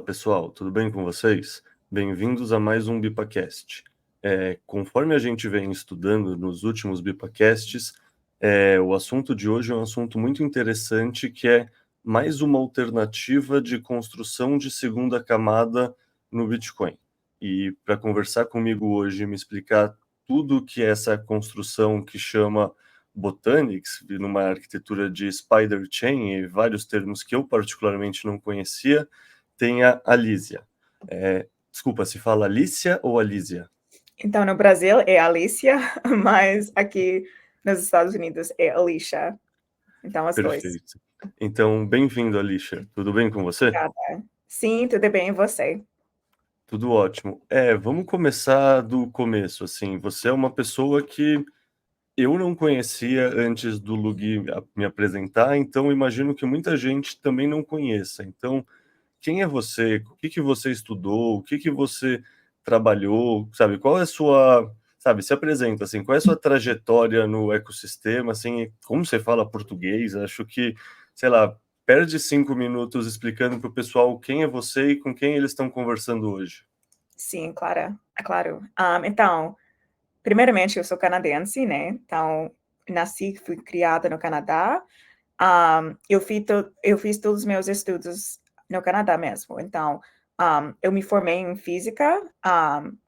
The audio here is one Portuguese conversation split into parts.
pessoal, tudo bem com vocês? Bem-vindos a mais um BipaCast. Conforme a gente vem estudando nos últimos BipaCasts, o assunto de hoje é um assunto muito interessante, que é mais uma alternativa de construção de segunda camada no Bitcoin. E para conversar comigo hoje e me explicar tudo que é essa construção que chama Botanics, numa arquitetura de Spider Chain e vários termos que eu particularmente não conhecia, tem a Alísia. Desculpa, se fala Alicia ou Alísia? Então, no Brasil é Alicia, mas aqui nos Estados Unidos é Alicia. Então, as dois. Perfeito. Então, bem-vindo, Alicia. Tudo bem com você? Obrigada. Sim, tudo bem, e você? Tudo ótimo. Vamos começar do começo, assim. Você é uma pessoa que eu não conhecia antes do Lugi me apresentar, então imagino que muita gente também não conheça. Então, quem é você? O que que você estudou? O que que você trabalhou? Sabe, qual é a sua, sabe, se apresenta assim, qual é a sua trajetória no ecossistema, assim, como você fala português? Acho que, sei lá, perde 5 minutos explicando para o pessoal quem é você e com quem eles estão conversando hoje. Sim, claro, é claro. Então, primeiramente, eu sou canadense, né? Então, nasci, fui criada no Canadá. Eu fiz todos os meus estudos no Canadá mesmo. Então, eu me formei em física,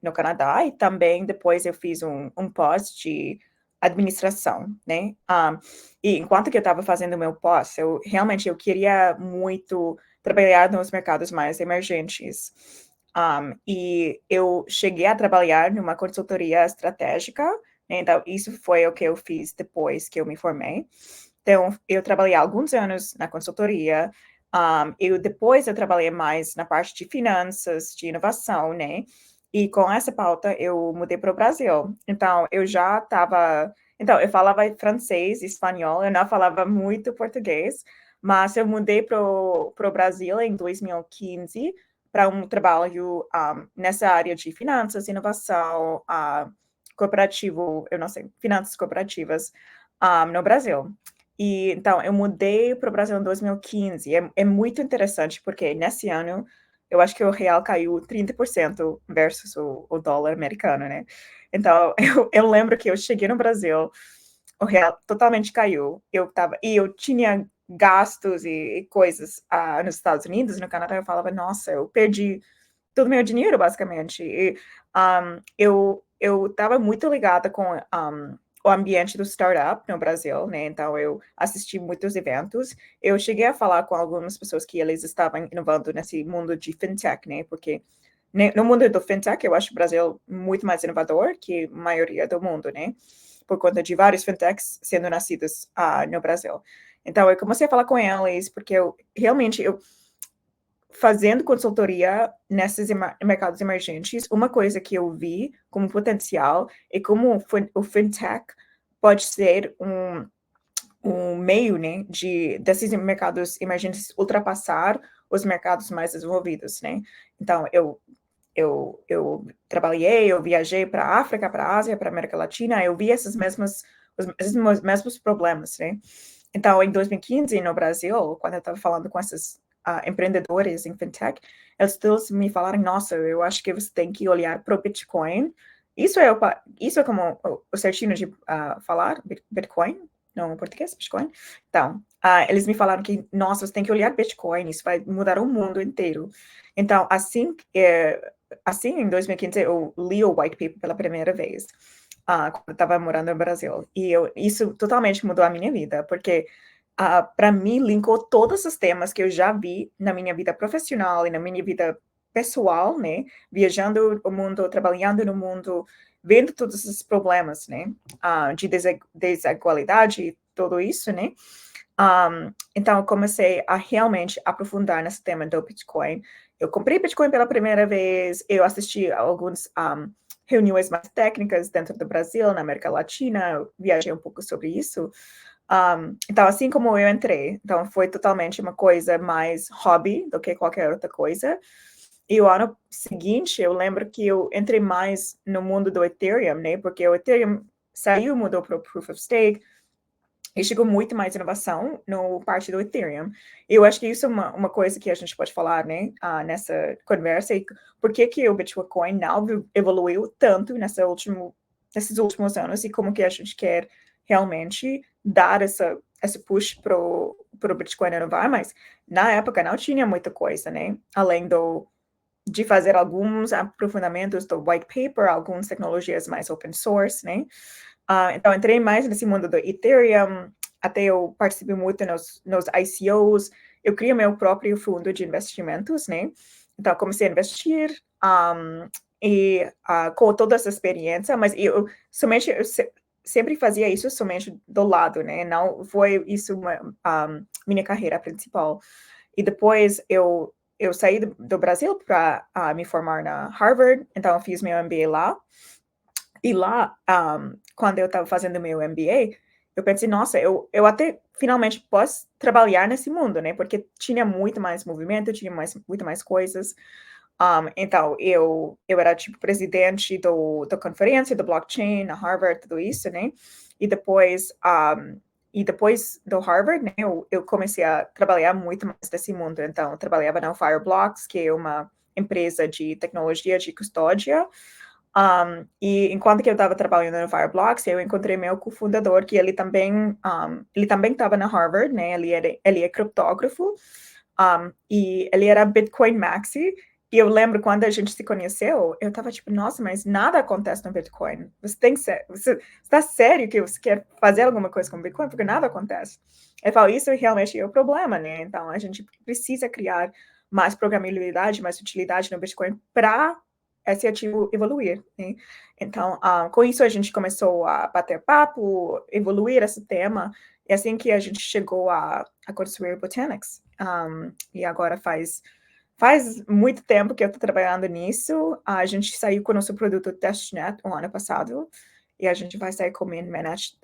no Canadá, e também depois eu fiz um pós de administração, né? E enquanto que eu estava fazendo o meu pós, eu queria muito trabalhar nos mercados mais emergentes. E eu cheguei a trabalhar numa consultoria estratégica, né? Então, isso foi o que eu fiz depois que eu me formei. Então, eu trabalhei alguns anos na consultoria. Depois eu trabalhei mais na parte de finanças, de inovação, né? E com essa pauta eu mudei para o Brasil. Então, eu já estava. Então, eu falava francês, espanhol, eu não falava muito português, mas eu mudei para o Brasil em 2015 para um trabalho nessa área de finanças, inovação, cooperativo, eu não sei, finanças cooperativas no Brasil. E então eu mudei para o Brasil em 2015. É muito interessante porque nesse ano eu acho que o real caiu 30% versus o dólar americano, né? Então eu lembro que eu cheguei no Brasil, o real totalmente caiu. Eu tinha gastos e coisas nos Estados Unidos, no Canadá, eu falava, nossa, eu perdi todo o meu dinheiro, basicamente. E eu estava muito ligada com o ambiente do startup no Brasil, né? Então, eu assisti muitos eventos. Eu cheguei a falar com algumas pessoas que eles estavam inovando nesse mundo de fintech, né? Porque no mundo do fintech, eu acho o Brasil muito mais inovador que a maioria do mundo, né? Por conta de vários fintechs sendo nascidos no Brasil. Então, eu comecei a falar com eles, porque eu fazendo consultoria nesses mercados emergentes, uma coisa que eu vi como potencial é como o fintech pode ser um meio, né, desses mercados emergentes ultrapassar os mercados mais desenvolvidos, né? Então, eu trabalhei, eu viajei para a África, para a Ásia, para a América Latina, eu vi esses mesmos problemas, né? Então, em 2015, no Brasil, quando eu estava falando com esses empreendedores em fintech, eles todos me falaram, nossa, eu acho que você tem que olhar para o Bitcoin. Isso é como o certinho de falar, Bitcoin, no português, Bitcoin. Então, eles me falaram que, nossa, você tem que olhar Bitcoin, isso vai mudar o mundo inteiro. Então, assim, em 2015, eu li o white paper pela primeira vez, quando eu estava morando no Brasil. E isso totalmente mudou a minha vida, porque para mim, linkou todos os temas que eu já vi na minha vida profissional e na minha vida pessoal, né? Viajando o mundo, trabalhando no mundo, vendo todos esses problemas, né? De desigualdade e tudo isso, né? Então, eu comecei a realmente aprofundar nesse tema do Bitcoin. Eu comprei Bitcoin pela primeira vez, eu assisti a algumas reuniões mais técnicas dentro do Brasil, na América Latina, eu viajei um pouco sobre isso. Então, assim como eu entrei, então foi totalmente uma coisa mais hobby do que qualquer outra coisa. E o ano seguinte, eu lembro que eu entrei mais no mundo do Ethereum, né? Porque o Ethereum saiu, mudou para o Proof of Stake, E chegou muito mais inovação no parte do Ethereum. Eu acho que isso é uma coisa que a gente pode falar, né, nessa conversa. E por que que o Bitcoin não evoluiu tanto nesses últimos anos e como que a gente quer realmente dar essa push pro Bitcoin inovar, mas na época não tinha muita coisa, né? Além de fazer alguns aprofundamentos do white paper, algumas tecnologias mais open source, né? Então, entrei mais nesse mundo do Ethereum, até eu participo muito nos ICOs, eu criei meu próprio fundo de investimentos, né? Então, comecei a investir, com toda essa experiência, mas eu sempre fazia isso somente do lado, né? Não foi isso minha carreira principal. E depois eu saí do Brasil para me formar na Harvard, então eu fiz meu MBA lá. E lá, quando eu estava fazendo meu MBA, eu pensei, nossa, eu até finalmente posso trabalhar nesse mundo, né? Porque tinha muito mais movimento, tinha muito mais coisas. Então, eu era, tipo, presidente da conferência do blockchain na Harvard, tudo isso, né? E depois do Harvard, né, eu comecei a trabalhar muito mais nesse mundo. Então, eu trabalhava na Fireblocks, que é uma empresa de tecnologia de custódia. E enquanto que eu estava trabalhando no Fireblocks, eu encontrei meu cofundador, que ele também estava na Harvard, né? Ele é criptógrafo, e ele era Bitcoin Maxi. E eu lembro quando a gente se conheceu, eu estava tipo, nossa, mas nada acontece no Bitcoin. Você está sério que você quer fazer alguma coisa com Bitcoin? Porque nada acontece. Eu falo, isso realmente é o problema, né? Então, a gente precisa criar mais programabilidade, mais utilidade no Bitcoin para esse ativo evoluir, né? Então, com isso a gente começou a bater papo, evoluir esse tema, e assim que a gente chegou a construir Botanics. E agora faz muito tempo que eu estou trabalhando nisso. A gente saiu com o nosso produto TestNet o ano passado, e a gente vai sair com o Managed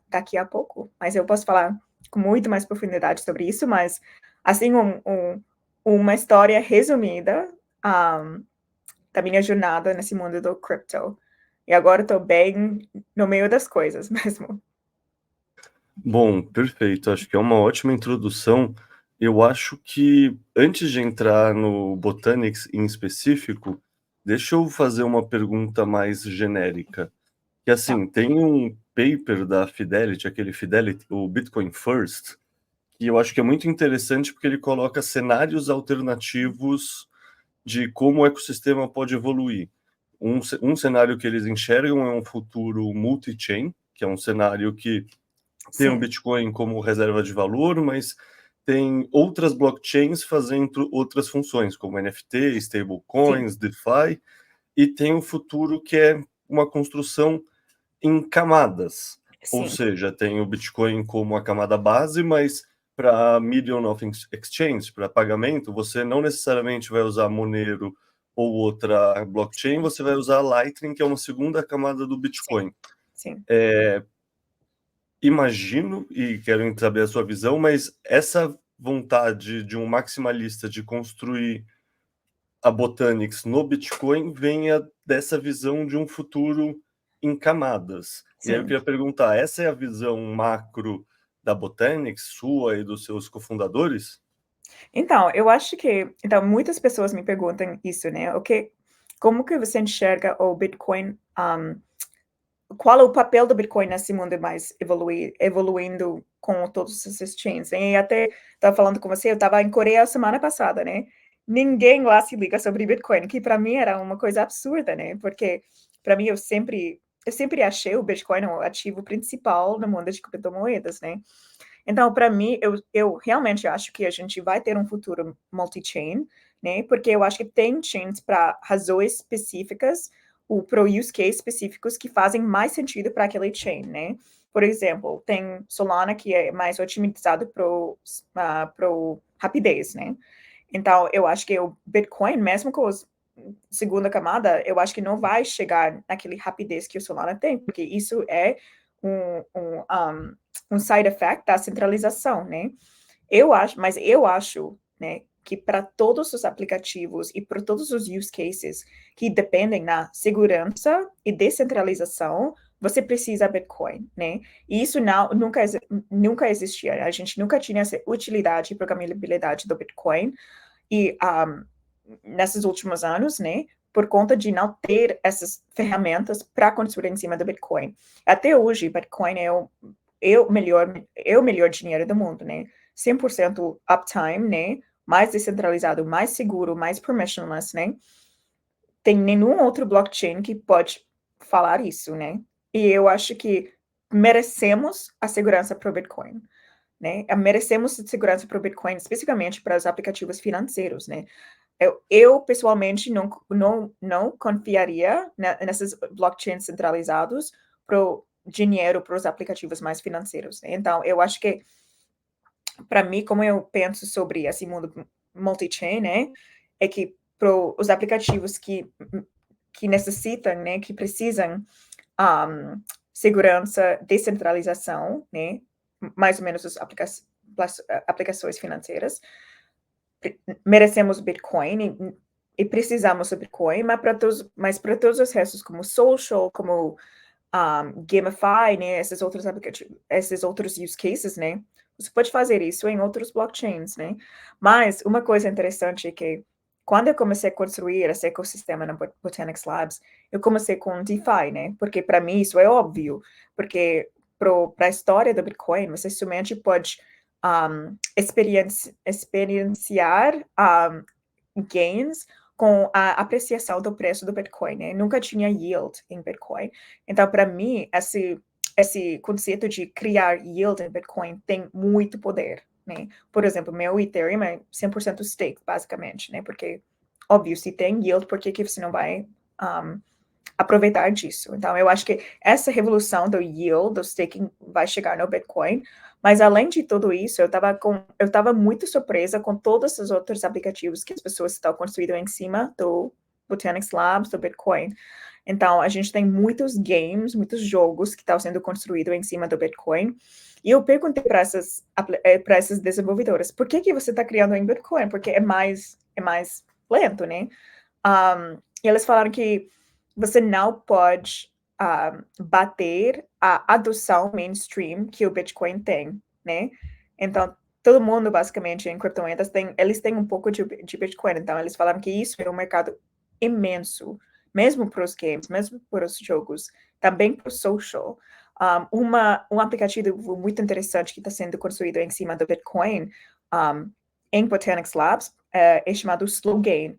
daqui a pouco. Mas eu posso falar com muito mais profundidade sobre isso, mas assim, uma história resumida, da minha jornada nesse mundo do crypto. E agora estou bem no meio das coisas mesmo. Bom, perfeito. Acho que é uma ótima introdução. Eu acho que antes de entrar no Botanics em específico, deixa eu fazer uma pergunta mais genérica. Que Tá. assim, tem um paper da Fidelity, aquele Fidelity, o Bitcoin First, que eu acho que é muito interessante porque ele coloca cenários alternativos de como o ecossistema pode evoluir. Um cenário que eles enxergam é um futuro multi-chain, que é um cenário que tem o Sim, Bitcoin como reserva de valor, mas tem outras blockchains fazendo outras funções, como NFT, sim, stablecoins, DeFi, e tem o futuro que é uma construção em camadas. Ou sim, seja, tem o Bitcoin como a camada base, mas para medium of exchange, para pagamento, você não necessariamente vai usar Monero ou outra blockchain, você vai usar Lightning, que é uma segunda camada do sim, Bitcoin. sim. Imagino, e quero saber a sua visão, mas essa vontade de um maximalista de construir a Botanics no Bitcoin venha dessa visão de um futuro em camadas. E aí eu Sim. queria perguntar, essa é a visão macro da Botanics, sua e dos seus cofundadores? Então, eu acho que então muitas pessoas me perguntam isso, né? Como que você enxerga o Bitcoin? Qual é o papel do Bitcoin nesse mundo mais evoluindo com todos esses chains? E até estava falando com você, eu estava em Coreia semana passada, né? Ninguém lá se liga sobre Bitcoin, que para mim era uma coisa absurda, né? Porque para mim eu sempre achei o Bitcoin o ativo principal no mundo de criptomoedas, né? Então, para mim, eu realmente acho que a gente vai ter um futuro multi-chain, né? Porque eu acho que tem chains para razões específicas, ou para use case específicos que fazem mais sentido para aquele chain, né? Por exemplo, tem Solana que é mais otimizado para rapidez, né? Então, eu acho que o Bitcoin, mesmo com a segunda camada, eu acho que não vai chegar naquele rapidez que o Solana tem, porque isso é um, um, um side effect da centralização, né? Mas eu acho, né, que para todos os aplicativos e para todos os use cases que dependem na segurança e descentralização, você precisa Bitcoin, né? E isso nunca existia. A gente nunca tinha essa utilidade e programabilidade do Bitcoin. E nesses últimos anos, né? Por conta de não ter essas ferramentas para construir em cima do Bitcoin. Até hoje, Bitcoin é o melhor dinheiro do mundo, né? 100% uptime, né? Mais descentralizado, mais seguro, mais permissionless, né? Tem nenhum outro blockchain que pode falar isso, né? E eu acho que merecemos a segurança para o Bitcoin, né? Merecemos segurança para o Bitcoin, especificamente para os aplicativos financeiros, né? Eu pessoalmente não confiaria nessas blockchains centralizados para o dinheiro para os aplicativos mais financeiros, né? Então, eu acho que para mim, como eu penso sobre esse mundo multi-chain, né, é que para os aplicativos que necessitam, né, que precisam segurança, descentralização, né, mais ou menos as aplicações financeiras, merecemos Bitcoin e precisamos do Bitcoin, mas para todos os restos, como social, como Gamify, né, esses outros aplicativos, esses outros use cases, né, você pode fazer isso em outros blockchains, né? Mas uma coisa interessante é que quando eu comecei a construir esse ecossistema na Botanix Labs, eu comecei com DeFi, né? Porque para mim isso é óbvio, porque para a história do Bitcoin, você somente pode experienciar gains com a apreciação do preço do Bitcoin, né? Nunca tinha yield em Bitcoin. Então, para mim, esse conceito de criar yield em Bitcoin tem muito poder, né? Por exemplo, meu Ethereum é 100% stake, basicamente, né? Porque, óbvio, se tem yield, por que você não vai aproveitar disso? Então, eu acho que essa revolução do yield, do staking, vai chegar no Bitcoin. Mas, além de tudo isso, eu estava muito surpresa com todos os outros aplicativos que as pessoas estão construindo em cima do Botanix Labs, do Bitcoin. Então, a gente tem muitos games, muitos jogos que estão sendo construídos em cima do Bitcoin. E eu perguntei para essas desenvolvedoras, por que você está criando em Bitcoin? Porque é mais lento, né? E eles falaram que você não pode bater a adoção mainstream que o Bitcoin tem, né? Então, todo mundo, basicamente, em criptomoedas, eles têm um pouco de Bitcoin. Então, eles falaram que isso é um mercado imenso, mesmo para os games, mesmo para os jogos, também para o social. Um aplicativo muito interessante que está sendo construído em cima do Bitcoin em Botanix Labs é chamado Slowgain.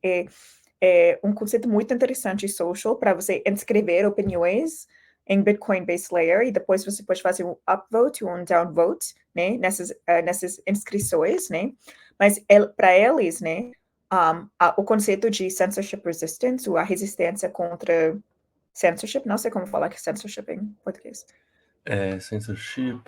É um conceito muito interessante social para você inscrever opiniões em Bitcoin Base Layer e depois você pode fazer um upvote ou um downvote, né, nessas inscrições, né, mas para eles, né, o conceito de censorship resistance, ou a resistência contra censorship, não sei como falar que censorship em português. Censorship,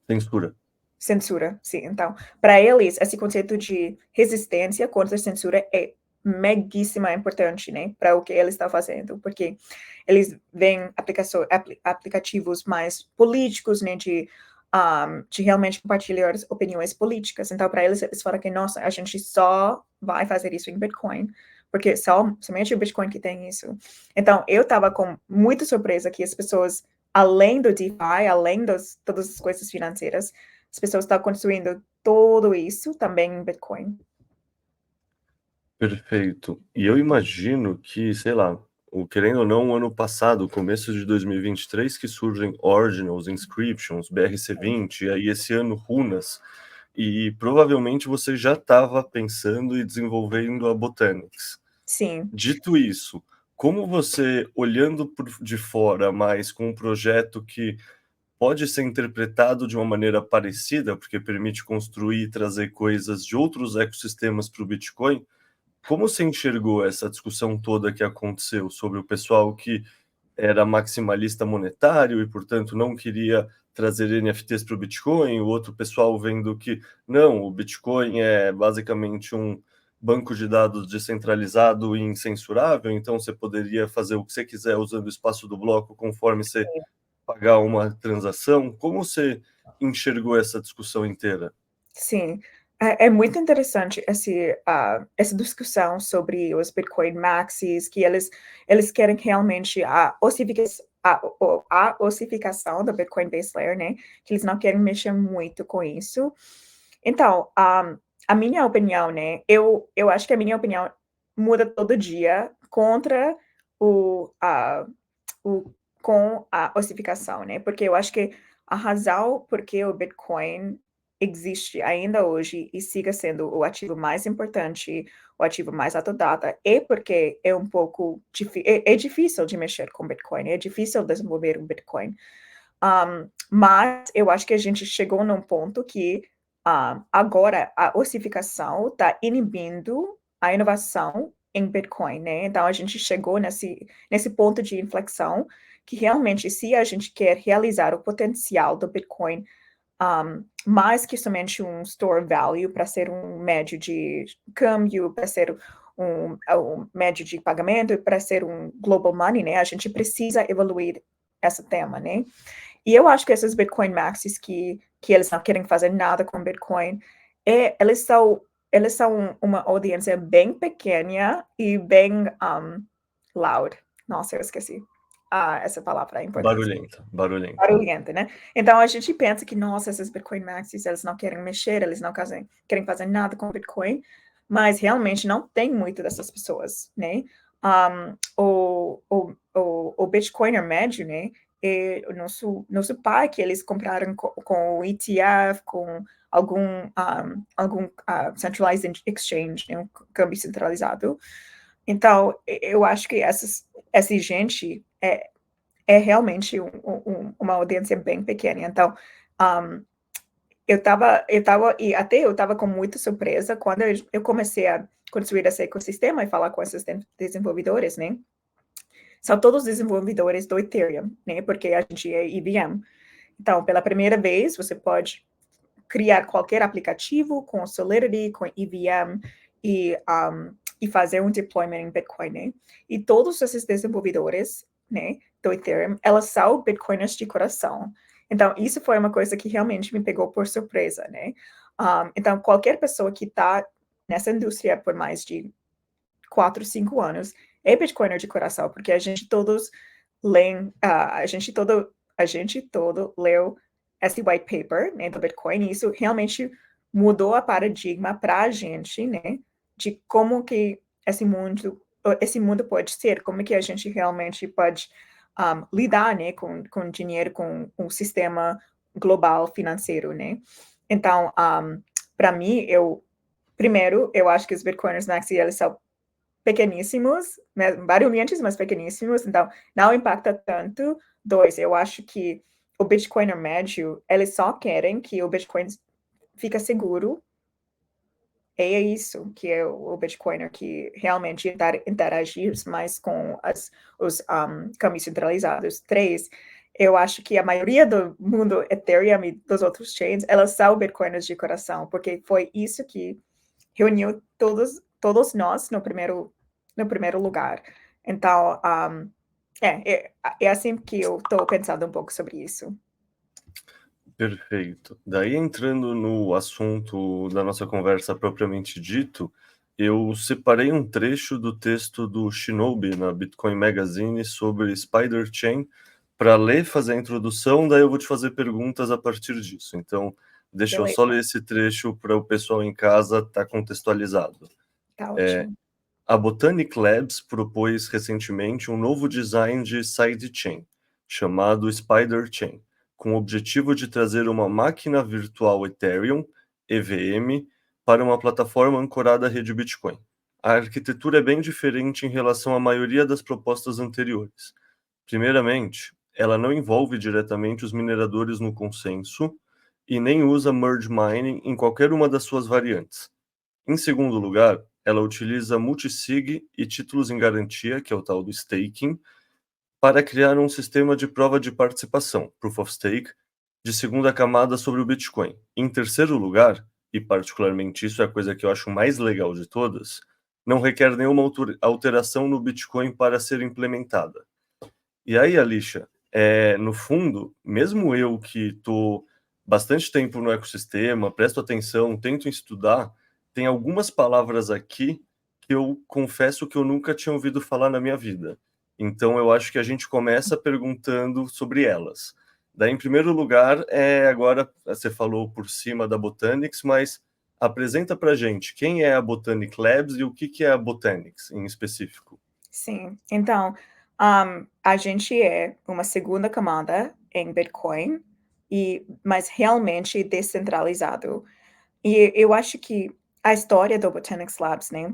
censura. Censura, sim. Então, para eles, esse conceito de resistência contra a censura é meguíssima importante, né, para o que eles estão fazendo, porque eles veem aplicativos mais políticos, né, de realmente compartilhar opiniões políticas. Então, para eles falam que, nossa, a gente só vai fazer isso em Bitcoin, porque somente o Bitcoin que tem isso. Então, eu estava com muita surpresa que as pessoas, além do DeFi, além de todas as coisas financeiras, as pessoas estão construindo tudo isso também em Bitcoin. Perfeito. E eu imagino que, sei lá, querendo ou não, o ano passado, começo de 2023, que surgem Ordinals, Inscriptions, BRC20, e aí esse ano Runas, e provavelmente você já estava pensando e desenvolvendo a Botanix. Sim. Dito isso, como você, olhando de fora, mas com um projeto que pode ser interpretado de uma maneira parecida, porque permite construir e trazer coisas de outros ecossistemas para o Bitcoin, como você enxergou essa discussão toda que aconteceu sobre o pessoal que era maximalista monetário e, portanto, não queria trazer NFTs para o Bitcoin, o outro pessoal vendo que não, o Bitcoin é basicamente um banco de dados descentralizado e incensurável, então você poderia fazer o que você quiser usando o espaço do bloco conforme você pagar uma transação? Como você enxergou essa discussão inteira? Sim, é muito interessante essa discussão sobre os Bitcoin Maxis, que eles querem realmente a ossificação do Bitcoin Base Layer, né? Que eles não querem mexer muito com isso. Então, a minha opinião, né? Eu acho que a minha opinião muda todo dia contra com a ossificação, né? Porque eu acho que a razão por que o Bitcoin existe ainda hoje e siga sendo o ativo mais importante, o ativo mais alta data, é porque é um pouco é difícil de mexer com Bitcoin, é difícil desenvolver um Bitcoin. Mas eu acho que a gente chegou num ponto que agora a ossificação está inibindo a inovação em Bitcoin, né? Então a gente chegou nesse ponto de inflexão que realmente, se a gente quer realizar o potencial do Bitcoin, mais que somente um store value para ser um médio de câmbio, para ser um médio de pagamento, para ser um global money, né? A gente precisa evoluir esse tema, né? E eu acho que esses Bitcoin Maxis que eles não querem fazer nada com Bitcoin, eles são uma audiência bem pequena e bem loud. Nossa, eu esqueci essa palavra em português. Barulhenta. Barulhenta, né? Então a gente pensa que, nossa, esses Bitcoin Maxis, eles não querem mexer, eles não querem fazer nada com Bitcoin, mas realmente não tem muito dessas pessoas, né? O Bitcoiner médio, né? É o nosso pai, que eles compraram com o ETF, com algum centralized exchange, né? Um câmbio centralizado. Então, eu acho que essa gente é realmente uma audiência bem pequena. Então, e até eu estava com muita surpresa quando eu comecei a construir esse ecossistema e falar com esses desenvolvedores, né? São todos desenvolvedores do Ethereum, né? Porque a gente é EVM. Então, pela primeira vez, você pode criar qualquer aplicativo com Solidity, com EVM e fazer um deployment em Bitcoin, né? E todos esses desenvolvedores, né, do Ethereum, elas são Bitcoiners de coração. Então, isso foi uma coisa que realmente me pegou por surpresa, né? Então, qualquer pessoa que está nessa indústria por mais de 4, 5 anos é Bitcoiner de coração, porque a gente todos leem, a gente todo leu esse white paper, né, do Bitcoin, e isso realmente mudou a paradigma para a gente, né, de como que esse mundo pode ser, como que a gente realmente pode lidar, né, com dinheiro, com um sistema global financeiro, né. Então, para mim, primeiro, eu acho que os Bitcoiners Maxi, eles são pequeníssimos, né, barulhentos, mas pequeníssimos, então não impacta tanto. 2, eu acho que o Bitcoiner médio, eles só querem que o Bitcoin fique seguro. É isso que é o Bitcoiner, que realmente interagir mais com os câmbios centralizados. 3, eu acho que a maioria do mundo Ethereum e dos outros chains, elas são Bitcoiners de coração, porque foi isso que reuniu todos nós no primeiro lugar. Então, é assim que eu estou pensando um pouco sobre isso. Perfeito. Daí, entrando no assunto da nossa conversa propriamente dito, eu separei um trecho do texto do Shinobi na Bitcoin Magazine sobre Spider Chain para ler, fazer a introdução, daí eu vou te fazer perguntas a partir disso. Então, deixa eu só ler esse trecho para o pessoal em casa estar contextualizado. Tá ótimo. A Botanic Labs propôs recentemente um novo design de sidechain, chamado Spider Chain, com o objetivo de trazer uma máquina virtual Ethereum, EVM, para uma plataforma ancorada à rede Bitcoin. A arquitetura é bem diferente em relação à maioria das propostas anteriores. Primeiramente, ela não envolve diretamente os mineradores no consenso e nem usa merge mining em qualquer uma das suas variantes. Em segundo lugar, ela utiliza multisig e títulos em garantia, que é o tal do staking, para criar um sistema de prova de participação, Proof of Stake, de segunda camada sobre o Bitcoin. Em terceiro lugar, e particularmente isso é a coisa que eu acho mais legal de todas, não requer nenhuma alteração no Bitcoin para ser implementada. E aí, Alicia, no fundo, mesmo eu que estou bastante tempo no ecossistema, presto atenção, tento estudar, tem algumas palavras aqui que eu confesso que eu nunca tinha ouvido falar na minha vida. Então, eu acho que a gente começa perguntando sobre elas. Daí, em primeiro lugar, agora você falou por cima da Botanics, mas apresenta para a gente quem é a Botanic Labs e o que é a Botanics em específico. Sim, então, a gente é uma segunda camada em Bitcoin, mas realmente descentralizado. E eu acho que a história do Botanics Labs, né?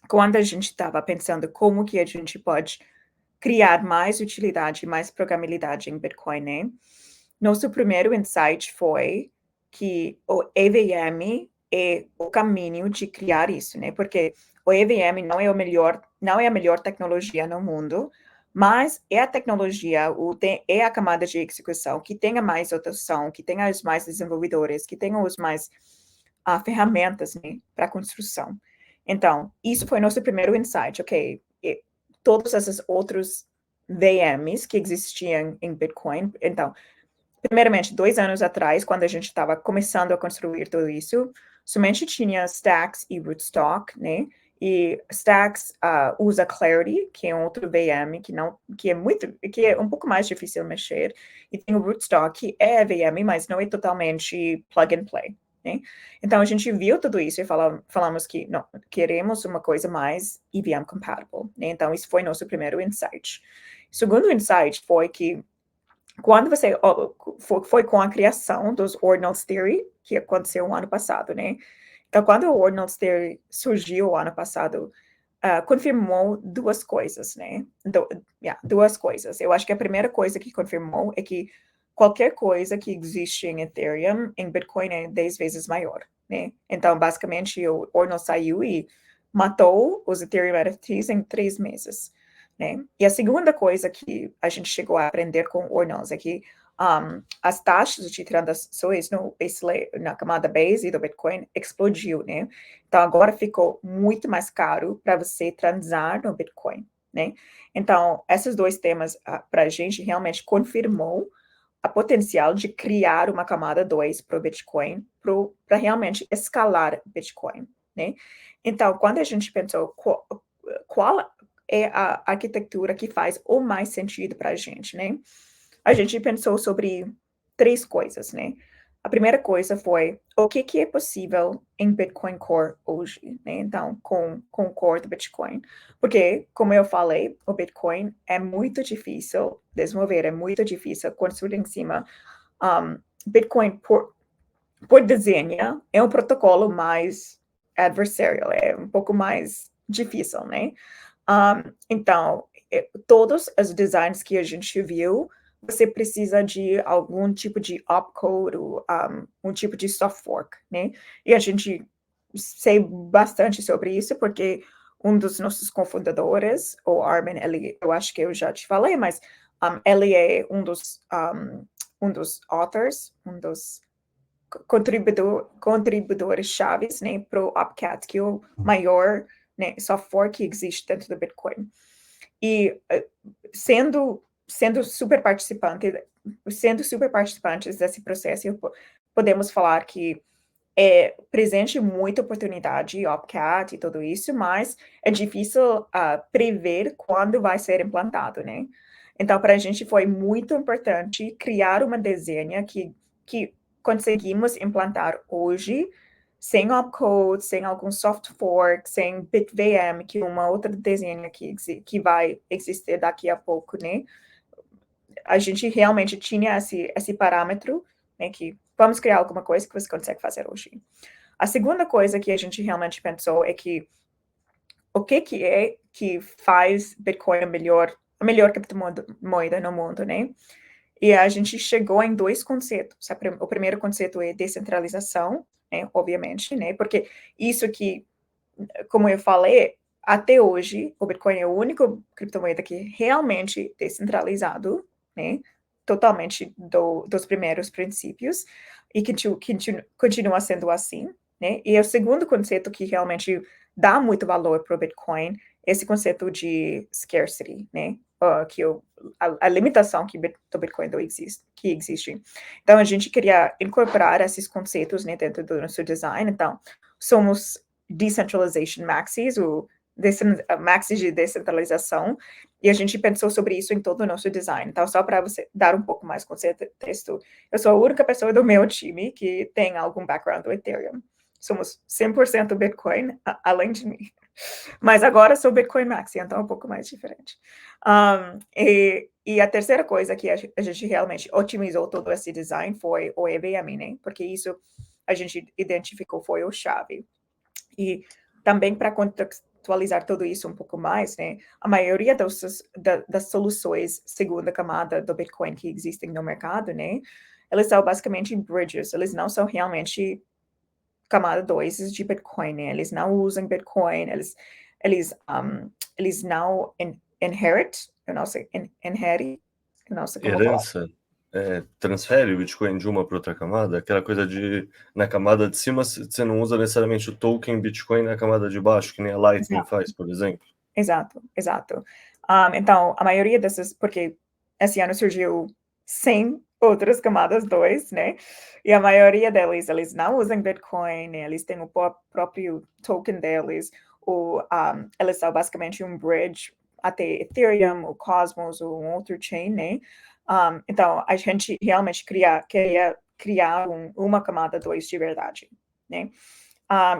Quando a gente estava pensando como que a gente pode criar mais utilidade, mais programabilidade em Bitcoin, né? Nosso primeiro insight foi que o EVM é o caminho de criar isso, né? Porque o EVM não é a melhor tecnologia no mundo, mas é a tecnologia, é a camada de execução que tenha mais adoção, que tenha os mais desenvolvedores, que tenha os mais ferramentas, né, para construção. Então, isso foi nosso primeiro insight, ok? E todos esses outros VMs que existiam em Bitcoin. Então, primeiramente, 2 anos atrás, quando a gente estava começando a construir tudo isso, somente tinha Stacks e Rootstock, né? E Stacks usa Clarity, que é um outro VM que é um pouco mais difícil de mexer, e tem o Rootstock, que é VM, mas não é totalmente plug and play. Né? Então a gente viu tudo isso e falamos que não, queremos uma coisa mais EVM compatible. Né? Então isso foi nosso primeiro insight. Segundo insight foi que quando foi com a criação dos Ordinals Theory, que aconteceu o ano passado, né? Então, quando o Ordinals Theory surgiu o ano passado, confirmou duas coisas, né? Duas coisas. Eu acho que a primeira coisa que confirmou é que qualquer coisa que existe em Ethereum, em Bitcoin, é 10 vezes maior, né? Então, basicamente, o Ordinal saiu e matou os Ethereum NFTs em 3 meses. Né? E a segunda coisa que a gente chegou a aprender com Ordinals é que as taxas de transações na camada base do Bitcoin explodiu, né? Então, agora ficou muito mais caro para você transar no Bitcoin, né? Então, esses dois temas para a gente realmente confirmou a potencial de criar uma camada 2 para o Bitcoin, para realmente escalar Bitcoin, né? Então, quando a gente pensou qual é a arquitetura que faz o mais sentido para a gente, né? A gente pensou sobre 3 coisas, né? A primeira coisa foi o que é possível em Bitcoin Core hoje, né? Então, com o Core do Bitcoin. Porque, como eu falei, o Bitcoin é muito difícil desenvolver, é muito difícil construir em cima. Bitcoin, por desenho, é um protocolo mais adversarial, é um pouco mais difícil, né? Então, todos os designs que a gente viu, você precisa de algum tipo de opcode, ou um tipo de soft fork, né? E a gente sei bastante sobre isso, porque um dos nossos cofundadores, o Armin, eu acho que eu já te falei, mas ele é um dos authors, um dos contribuidores chaves, né, para o Opcat, que é o maior, né, software que existe dentro do Bitcoin. E sendo super participantes desse processo, podemos falar que é presente muita oportunidade, Opcat e tudo isso, mas é difícil prever quando vai ser implantado, né? Então, para a gente foi muito importante criar uma desenha que conseguimos implantar hoje, sem opcode, sem algum soft fork, sem BitVM, que é uma outra desenha que vai existir daqui a pouco, né? A gente realmente tinha esse parâmetro, né, que vamos criar alguma coisa que você consegue fazer hoje. A segunda coisa que a gente realmente pensou é que o que é que faz Bitcoin a melhor criptomoeda no mundo, né? E a gente chegou em 2 conceitos. O primeiro conceito é descentralização, né, obviamente, né? Porque isso que, como eu falei, até hoje, o Bitcoin é o único criptomoeda que é realmente descentralizado, né? Totalmente dos primeiros princípios, e que continua sendo assim, né? E o segundo conceito que realmente dá muito valor para o Bitcoin é esse conceito de scarcity, né? A limitação do Bitcoin que existe. Então, a gente queria incorporar esses conceitos, né, dentro do nosso design. Então, somos Decentralization Maxis, max de descentralização, e a gente pensou sobre isso em todo o nosso design. Então, só para você dar um pouco mais contexto, eu sou a única pessoa do meu time que tem algum background do Ethereum. Somos 100% Bitcoin, além de mim. Mas agora sou Bitcoin Maxi, então é um pouco mais diferente. E a terceira coisa que a gente realmente otimizou todo esse design foi o EVM, né? Porque isso a gente identificou foi o chave. E também para contextualizar tudo isso um pouco mais, né? A maioria das soluções segunda camada do Bitcoin que existem no mercado, né? Eles são basicamente bridges, eles não são realmente camada 2 de Bitcoin, né? Eles não usam Bitcoin, eles não inherit, eu não sei como falar. Herança, transfere o Bitcoin de uma para outra camada? Aquela coisa de, na camada de cima, você não usa necessariamente o token Bitcoin na camada de baixo, que nem a Lightning faz, por exemplo. Exato. Então, a maioria dessas, porque esse ano surgiu 100 outras camadas 2, né? E a maioria deles, eles não usam Bitcoin, né? Eles têm o próprio token deles, eles são basicamente um bridge até Ethereum, o Cosmos, ou um outro chain, né? Então, a gente realmente queria criar uma camada 2 de verdade, né?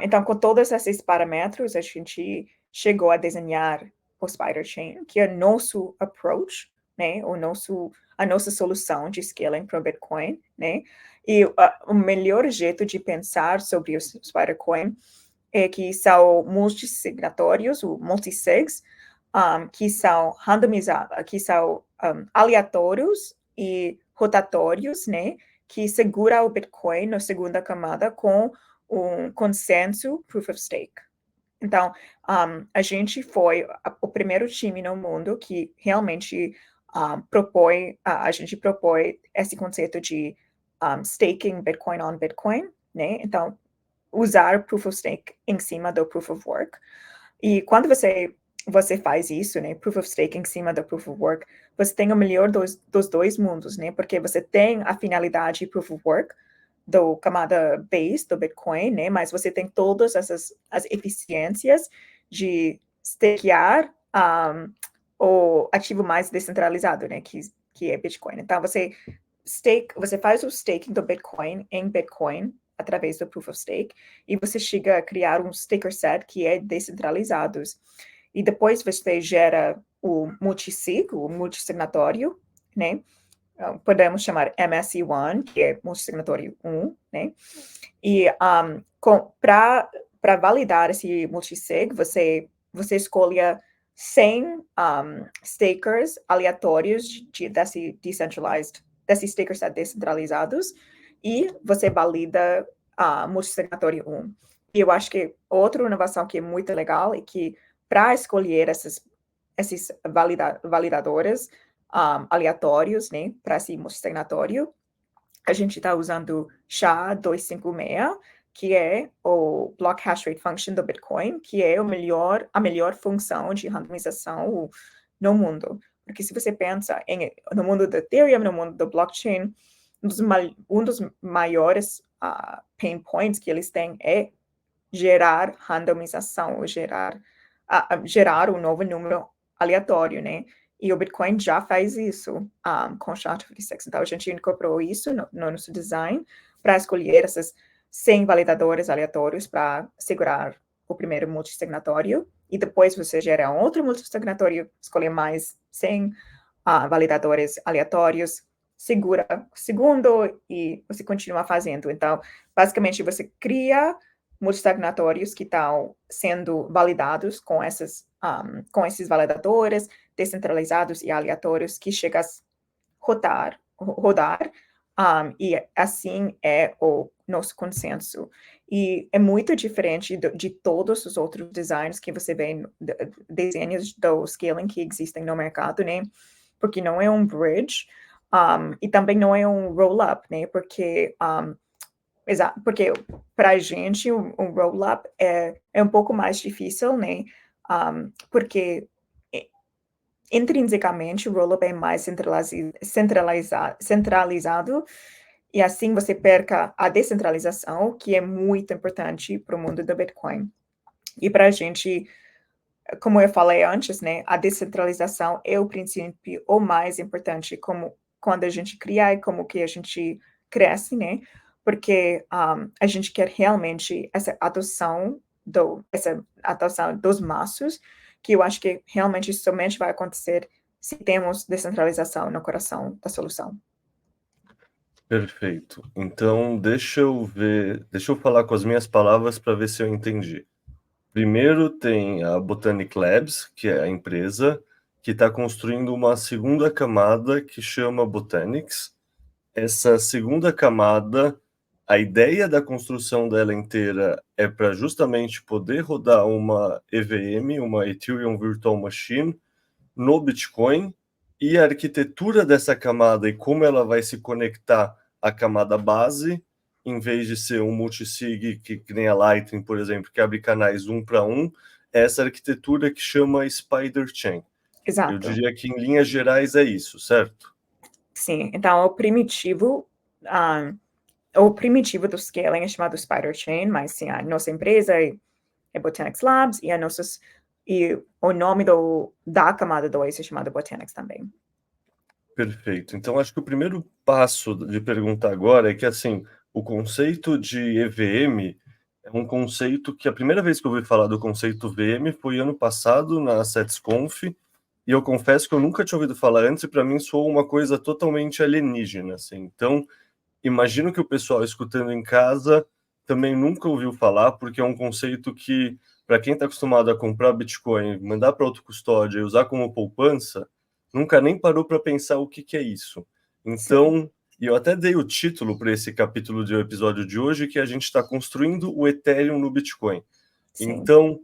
Então, com todos esses parâmetros, a gente chegou a desenhar o Spider Chain, que é nosso approach, né? A nossa solução de scaling para o Bitcoin, né? E o melhor jeito de pensar sobre o Spider Coin é que são multissignatórios, o multisigs, que são randomizados, que são aleatórios e rotatórios, né? Que segura o Bitcoin na segunda camada com um consenso Proof of Stake. Então, a gente foi o primeiro time no mundo que realmente a gente propõe esse conceito de staking Bitcoin on Bitcoin, né? Então, usar Proof of Stake em cima do Proof of Work. E quando você faz isso, né, Proof of Stake em cima do Proof of Work, você tem o melhor dos dois mundos, né? Porque você tem a finalidade Proof of Work, do camada base do Bitcoin, né? Mas você tem todas as eficiências de stakear o ativo mais descentralizado, né? Que é Bitcoin. Então, você faz o staking do Bitcoin em Bitcoin através do Proof of Stake e você chega a criar um staker set que é descentralizado. E depois você gera o multisig, o multissignatório, né? Podemos chamar MSE1, que é multissignatório 1, né? E para validar esse multisig, você escolhe 100 stakers aleatórios desses stakers descentralizados e você valida multissignatório 1. E eu acho que outra inovação que é muito legal é que para escolher esses validadores aleatórios, né, para esse multissignatório, a gente está usando SHA-256, que é o Block Hash Rate Function do Bitcoin, que é a melhor função de randomização no mundo. Porque se você pensa no mundo do Ethereum, no mundo do blockchain, um dos maiores pain points que eles têm é gerar randomização, gerar um novo número aleatório, né? E o Bitcoin já faz isso com SHA-256. Então, a gente incorporou isso no nosso design para escolher esses 100 validadores aleatórios para segurar o primeiro multissignatório. E depois você gera um outro multissignatório, escolhe mais 100 validadores aleatórios, segura o segundo e você continua fazendo. Então, basicamente, você cria multissignatórios que estão sendo validados com esses validadores descentralizados e aleatórios que chegam a rodar e assim é o nosso consenso. E é muito diferente de todos os outros designs que você vê, desenhos do scaling que existem no mercado, né? Porque não é um bridge e também não é um roll-up, né? Porque porque para a gente um roll-up é um pouco mais difícil, né? Porque intrinsecamente o roll-up é mais centralizado e assim você perca a descentralização, que é muito importante para o mundo do Bitcoin. E para a gente como eu falei antes, né, a descentralização é o princípio o mais importante, como quando a gente cria e como que a gente cresce, né, porque a gente quer realmente essa adoção dos maços, que eu acho que realmente somente vai acontecer se temos descentralização no coração da solução. Perfeito. Então, deixa eu falar com as minhas palavras para ver se eu entendi. Primeiro tem a Botanic Labs, que é a empresa que está construindo uma segunda camada que chama Botanics. Essa segunda camada, a ideia da construção dela inteira é para justamente poder rodar uma EVM, uma Ethereum Virtual Machine, no Bitcoin, e a arquitetura dessa camada e como ela vai se conectar à camada base, em vez de ser um multisig que nem a Lightning, por exemplo, que abre canais um para um, é essa arquitetura que chama Spider Chain. Eu Exato. diria que em linhas gerais é isso, certo? Sim, então o primitivo do scaling é chamado Spider Chain, mas sim, a nossa empresa é Botanics Labs e o nome da camada 2 é chamado Botanics também. Perfeito. Então, acho que o primeiro passo de perguntar agora é que, assim, o conceito de EVM é um conceito que a primeira vez que eu ouvi falar do conceito VM foi ano passado na SetsConf, e eu confesso que eu nunca tinha ouvido falar antes e para mim soou uma coisa totalmente alienígena, assim. Então, imagino que o pessoal escutando em casa também nunca ouviu falar, porque é um conceito que, para quem está acostumado a comprar Bitcoin, mandar para autocustódia e usar como poupança, nunca nem parou para pensar o que é isso. Sim, Então, e eu até dei o título para esse capítulo do episódio de hoje, que a gente está construindo o Ethereum no Bitcoin. sim, Então,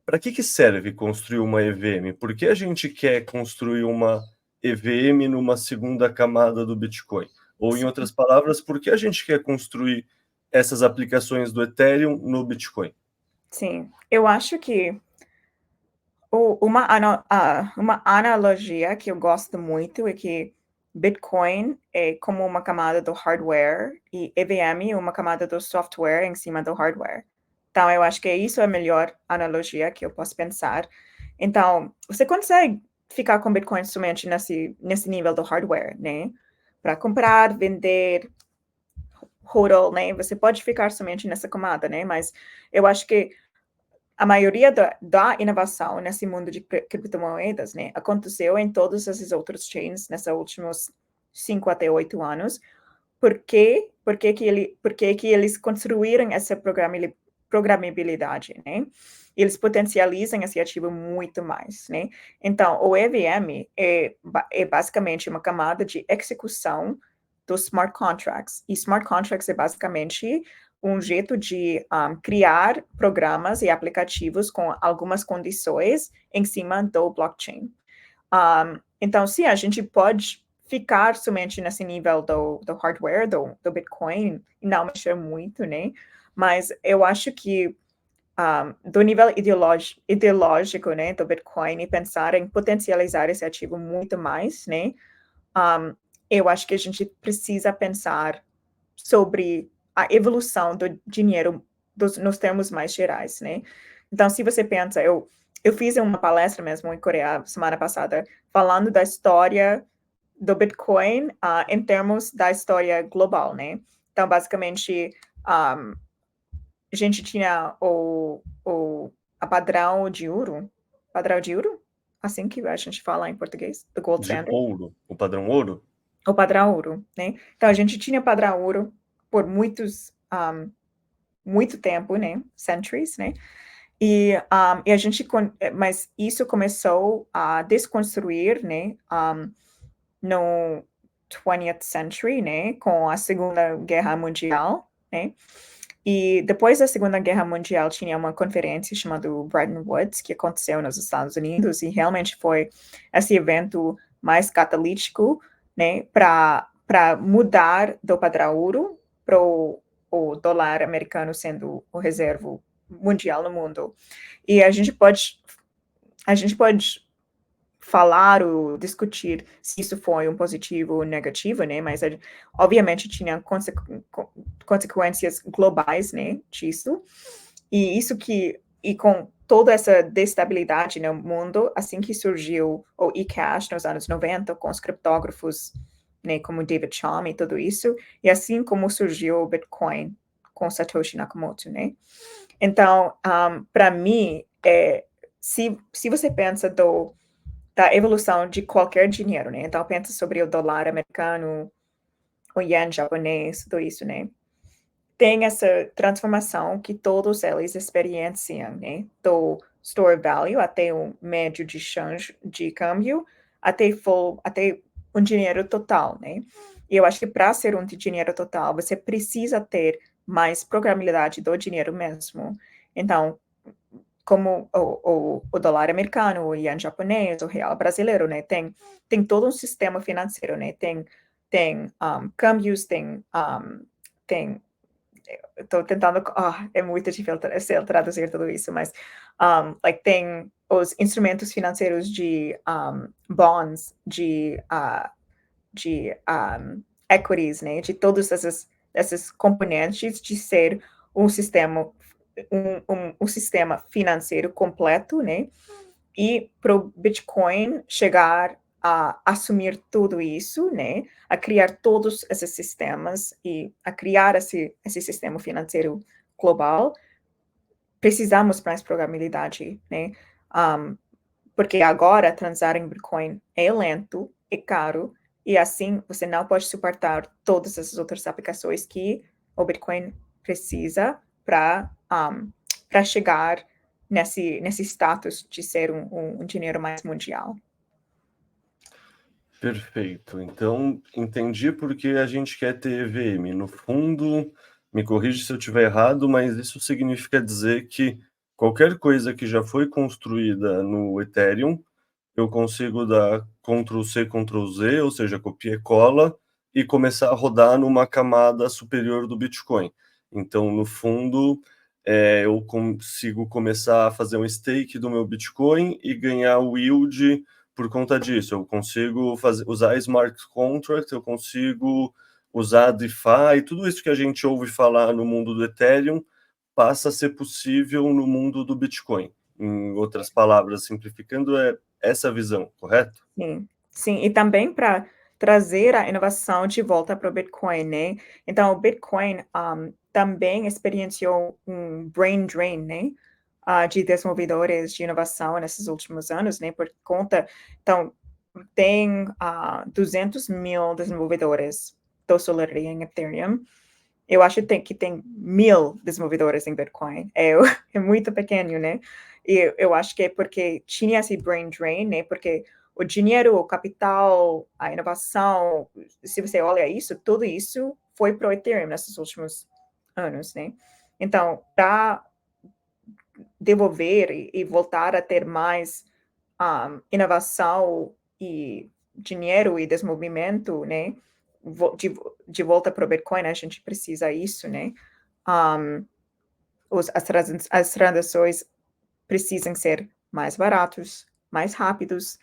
para que serve construir uma EVM? Por que a gente quer construir uma EVM numa segunda camada do Bitcoin? Ou, em outras sim, palavras, por que a gente quer construir essas aplicações do Ethereum no Bitcoin? sim. Eu acho que uma analogia que eu gosto muito é que Bitcoin é como uma camada do hardware e EVM é uma camada do software em cima do hardware. Então, eu acho que isso é a melhor analogia que eu posso pensar. Então, você consegue ficar com Bitcoin somente nesse nível do hardware, né? Para comprar, vender, hodl, né? Você pode ficar somente nessa camada, né? Mas eu acho que a maioria da inovação nesse mundo de criptomoedas, né, aconteceu em todos esses outros chains nesses últimos 5 até 8 anos. Por que eles construíram essa programabilidade, né? Eles potencializam esse ativo muito mais, né? Então, o EVM é basicamente uma camada de execução dos smart contracts. E smart contracts é basicamente um jeito de criar programas e aplicativos com algumas condições em cima do blockchain. Então, sim, a gente pode ficar somente nesse nível do hardware, do Bitcoin, e não mexer muito, né? Mas eu acho que do nível ideológico, né, do Bitcoin, e pensar em potencializar esse ativo muito mais, né? Eu acho que a gente precisa pensar sobre a evolução do dinheiro nos termos mais gerais, né? Então, se você pensa, eu fiz uma palestra mesmo em Coreia semana passada, falando da história do Bitcoin em termos da história global, né? Então, basicamente, a gente tinha a padrão de ouro, assim que a gente fala em português, the gold De standard, ouro, o padrão ouro? o padrão ouro, né? Então, a gente tinha padrão ouro por muito tempo, né? Centuries, né? E a gente, mas isso começou a desconstruir, né? No 20th century, né? Com a Segunda Guerra Mundial, né? E depois da Segunda Guerra Mundial tinha uma conferência chamada Bretton Woods que aconteceu nos Estados Unidos e realmente foi esse evento mais catalítico, né? Para mudar do padrão ouro para o dólar americano sendo o reserva mundial no mundo. E a gente pode falar ou discutir se isso foi um positivo ou negativo, né? Mas obviamente tinha consequências globais, né? Disso. E isso que toda essa destabilidade no mundo, assim que surgiu o eCash nos anos 90, com os criptógrafos, né, como David Chaum e tudo isso, e assim como surgiu o Bitcoin com Satoshi Nakamoto, né? Então, para mim, se você pensa da evolução de qualquer dinheiro, né? Então, pensa sobre o dólar americano, o yen japonês, tudo isso, né? Tem essa transformação que todos eles experienciam, né? Do store value até o médio de câmbio, até um dinheiro total, né? E eu acho que para ser um dinheiro total, você precisa ter mais programabilidade do dinheiro mesmo. Então, como o dólar americano, o yen japonês, o real brasileiro, né? Tem todo um sistema financeiro, né? Tem câmbios, tem estou tentando, é muito difícil traduzir tudo isso, mas tem os instrumentos financeiros de bonds, de equities, né, de todos esses componentes de ser um sistema um sistema financeiro completo, né, e para o Bitcoin chegar a assumir tudo isso, né, a criar todos esses sistemas e a criar esse sistema financeiro global, precisamos mais programabilidade, né, porque agora transar em Bitcoin é lento, é caro, e assim você não pode suportar todas essas outras aplicações que o Bitcoin precisa para chegar nesse status de ser um dinheiro mais mundial. Perfeito. Então, entendi porque a gente quer ter EVM. No fundo, me corrige se eu estiver errado, mas isso significa dizer que qualquer coisa que já foi construída no Ethereum, eu consigo dar Ctrl+C, Ctrl+Z, ou seja, copia e cola, e começar a rodar numa camada superior do Bitcoin. Então, no fundo, eu consigo começar a fazer um stake do meu Bitcoin e ganhar o yield por conta disso. Eu consigo usar smart contract, eu consigo usar DeFi, tudo isso que a gente ouve falar no mundo do Ethereum passa a ser possível no mundo do Bitcoin. Em outras palavras, simplificando, é essa visão, correto? Sim, sim, e também para trazer a inovação de volta para o Bitcoin, né? Então, o Bitcoin também experienciou um brain drain, né? De desenvolvedores de inovação nesses últimos anos, né? Por conta, então, tem 200 mil desenvolvedores do Solidity em Ethereum. Eu acho que tem 1.000 desenvolvedores em Bitcoin. É muito pequeno, né? E eu acho que é porque tinha esse brain drain, né? Porque o dinheiro, o capital, a inovação, se você olha isso, tudo isso foi para o Ethereum nesses últimos anos, né? Então, para devolver e voltar a ter mais inovação e dinheiro e desenvolvimento, né? De volta para o Bitcoin, a gente precisa isso, né? As transações precisam ser mais baratos, mais rápidos,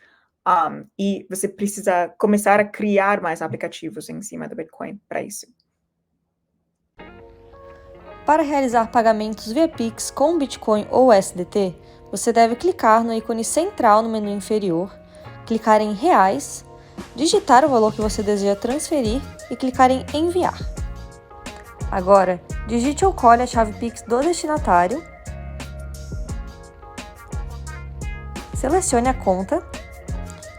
e você precisa começar a criar mais aplicativos em cima do Bitcoin para isso. Para realizar pagamentos via Pix com Bitcoin ou USDT, você deve clicar no ícone central no menu inferior, clicar em Reais, digitar o valor que você deseja transferir e clicar em Enviar. Agora, digite ou cole a chave Pix do destinatário, selecione a conta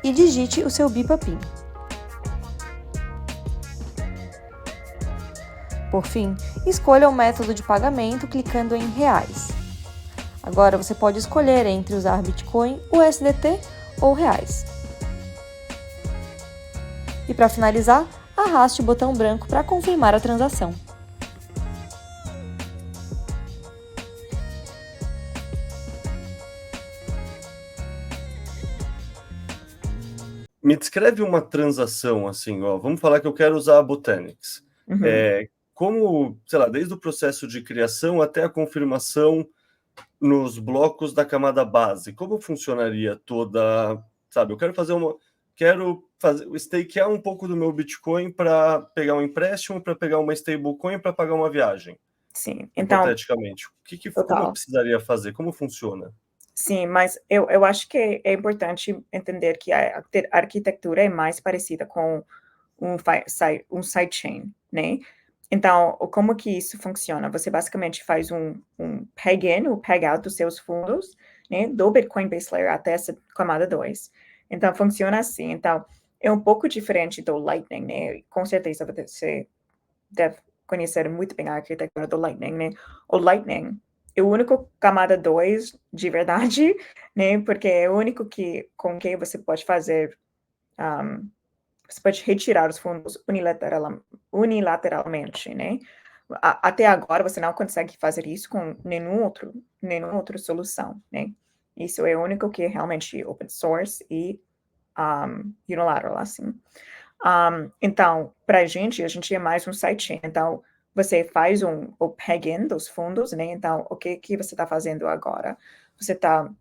e digite o seu BIPA PIN. Por fim, escolha o método de pagamento clicando em Reais. Agora você pode escolher entre usar Bitcoin, USDT ou Reais. E para finalizar, arraste o botão branco para confirmar a transação. Me descreve uma transação assim, ó. Vamos falar que eu quero usar a Botanics. Uhum. Como, sei lá, desde o processo de criação até a confirmação nos blocos da camada base, como funcionaria toda, sabe? Eu quero stakear um pouco do meu Bitcoin para pegar um empréstimo, para pegar uma stablecoin, para pagar uma viagem. Sim, então, Hipoteticamente, como eu total. precisaria fazer? Como funciona? Sim, mas eu acho que é importante entender que a arquitetura é mais parecida com um sidechain, né? Então, como que isso funciona? Você basicamente faz um peg-in, ou peg-out dos seus fundos, né, do Bitcoin Base Layer até essa camada 2. Então, funciona assim. Então, é um pouco diferente do Lightning, né? Com certeza você deve conhecer muito bem a arquitetura do Lightning, né? O Lightning é o único camada 2 de verdade, né? Porque é o único com que você pode fazer, você pode retirar os fundos unilateralmente, né? Até agora você não consegue fazer isso com nenhuma outra solução, né? Isso é o único que é realmente open source e unilateral, assim. Então, para a gente é mais um sidechain. Então, você faz o peg-in dos fundos, né? Então, o que você está fazendo agora? Você está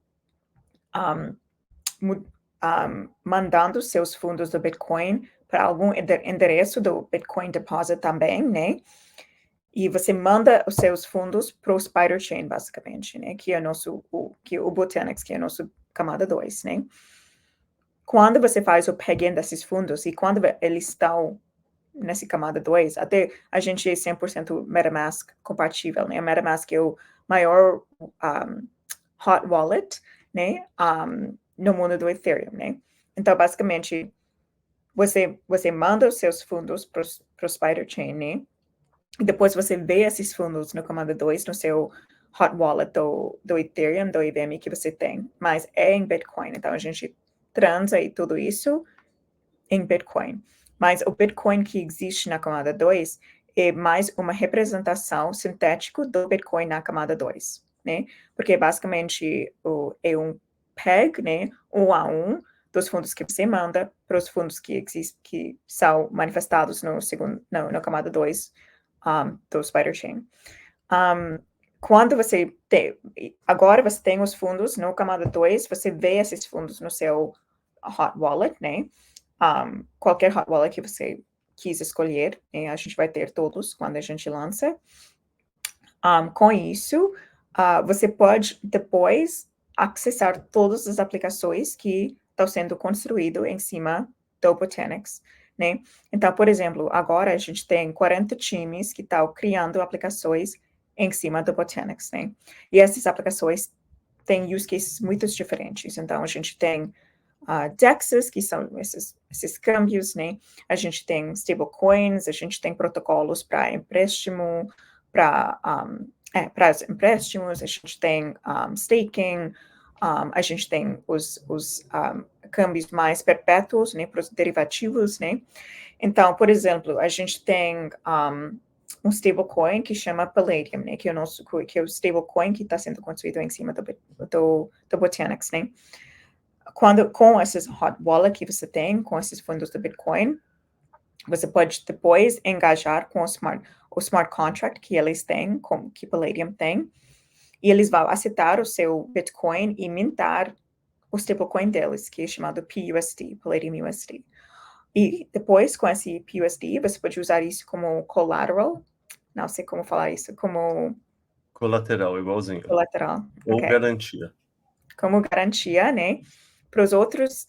mandando seus fundos do Bitcoin para algum endereço do Bitcoin Deposit também, né? E você manda os seus fundos para o Spider Chain, basicamente, né? Que é o Botanix, que é nosso camada 2, né? Quando você faz o peg-in desses fundos e quando eles estão nessa camada 2, até a gente é 100% MetaMask compatível, né? A MetaMask é o maior hot wallet, né? No mundo do Ethereum, né? Então, basicamente, você manda os seus fundos para o Spider Chain, né? E depois você vê esses fundos no camada 2, no seu hot wallet do Ethereum, do EVM que você tem, mas é em Bitcoin. Então, a gente transa e tudo isso em Bitcoin. Mas o Bitcoin que existe na camada 2 é mais uma representação sintética do Bitcoin na camada 2, né? Porque basicamente é um peg, né, 1 a 1, dos fundos que você manda para os fundos que são manifestados no camada 2 do Spider Chain. Quando você agora você tem os fundos no camada 2, você vê esses fundos no seu hot wallet, né? Qualquer hot wallet que você quis escolher, né? A gente vai ter todos quando a gente lança. Com isso, você pode depois acessar todas as aplicações que estão sendo construídas em cima do Botanix, né? Então, por exemplo, agora a gente tem 40 times que estão criando aplicações em cima do Botanix, né? E essas aplicações têm use cases muito diferentes. Então, a gente tem DEXs, que são esses câmbios, né? A gente tem stablecoins, a gente tem protocolos para empréstimo, para empréstimos, a gente tem staking, a gente tem os câmbios mais perpétuos, né, para os derivativos, né? Então, por exemplo, a gente tem um stablecoin que chama Palladium, né, que é o stablecoin que está sendo construído em cima do Botanix, né? Com esses hot wallet que você tem, com esses fundos do Bitcoin, você pode depois engajar com o smart contract que eles têm, que Palladium tem, e eles vão aceitar o seu Bitcoin e mintar o stablecoin deles, que é chamado PUSD, Palladium USD. E depois, com esse PUSD, você pode usar isso como collateral, não sei como falar isso, como Colateral, igualzinho. colateral. Ou Okay. garantia. Como garantia, né? Para os outros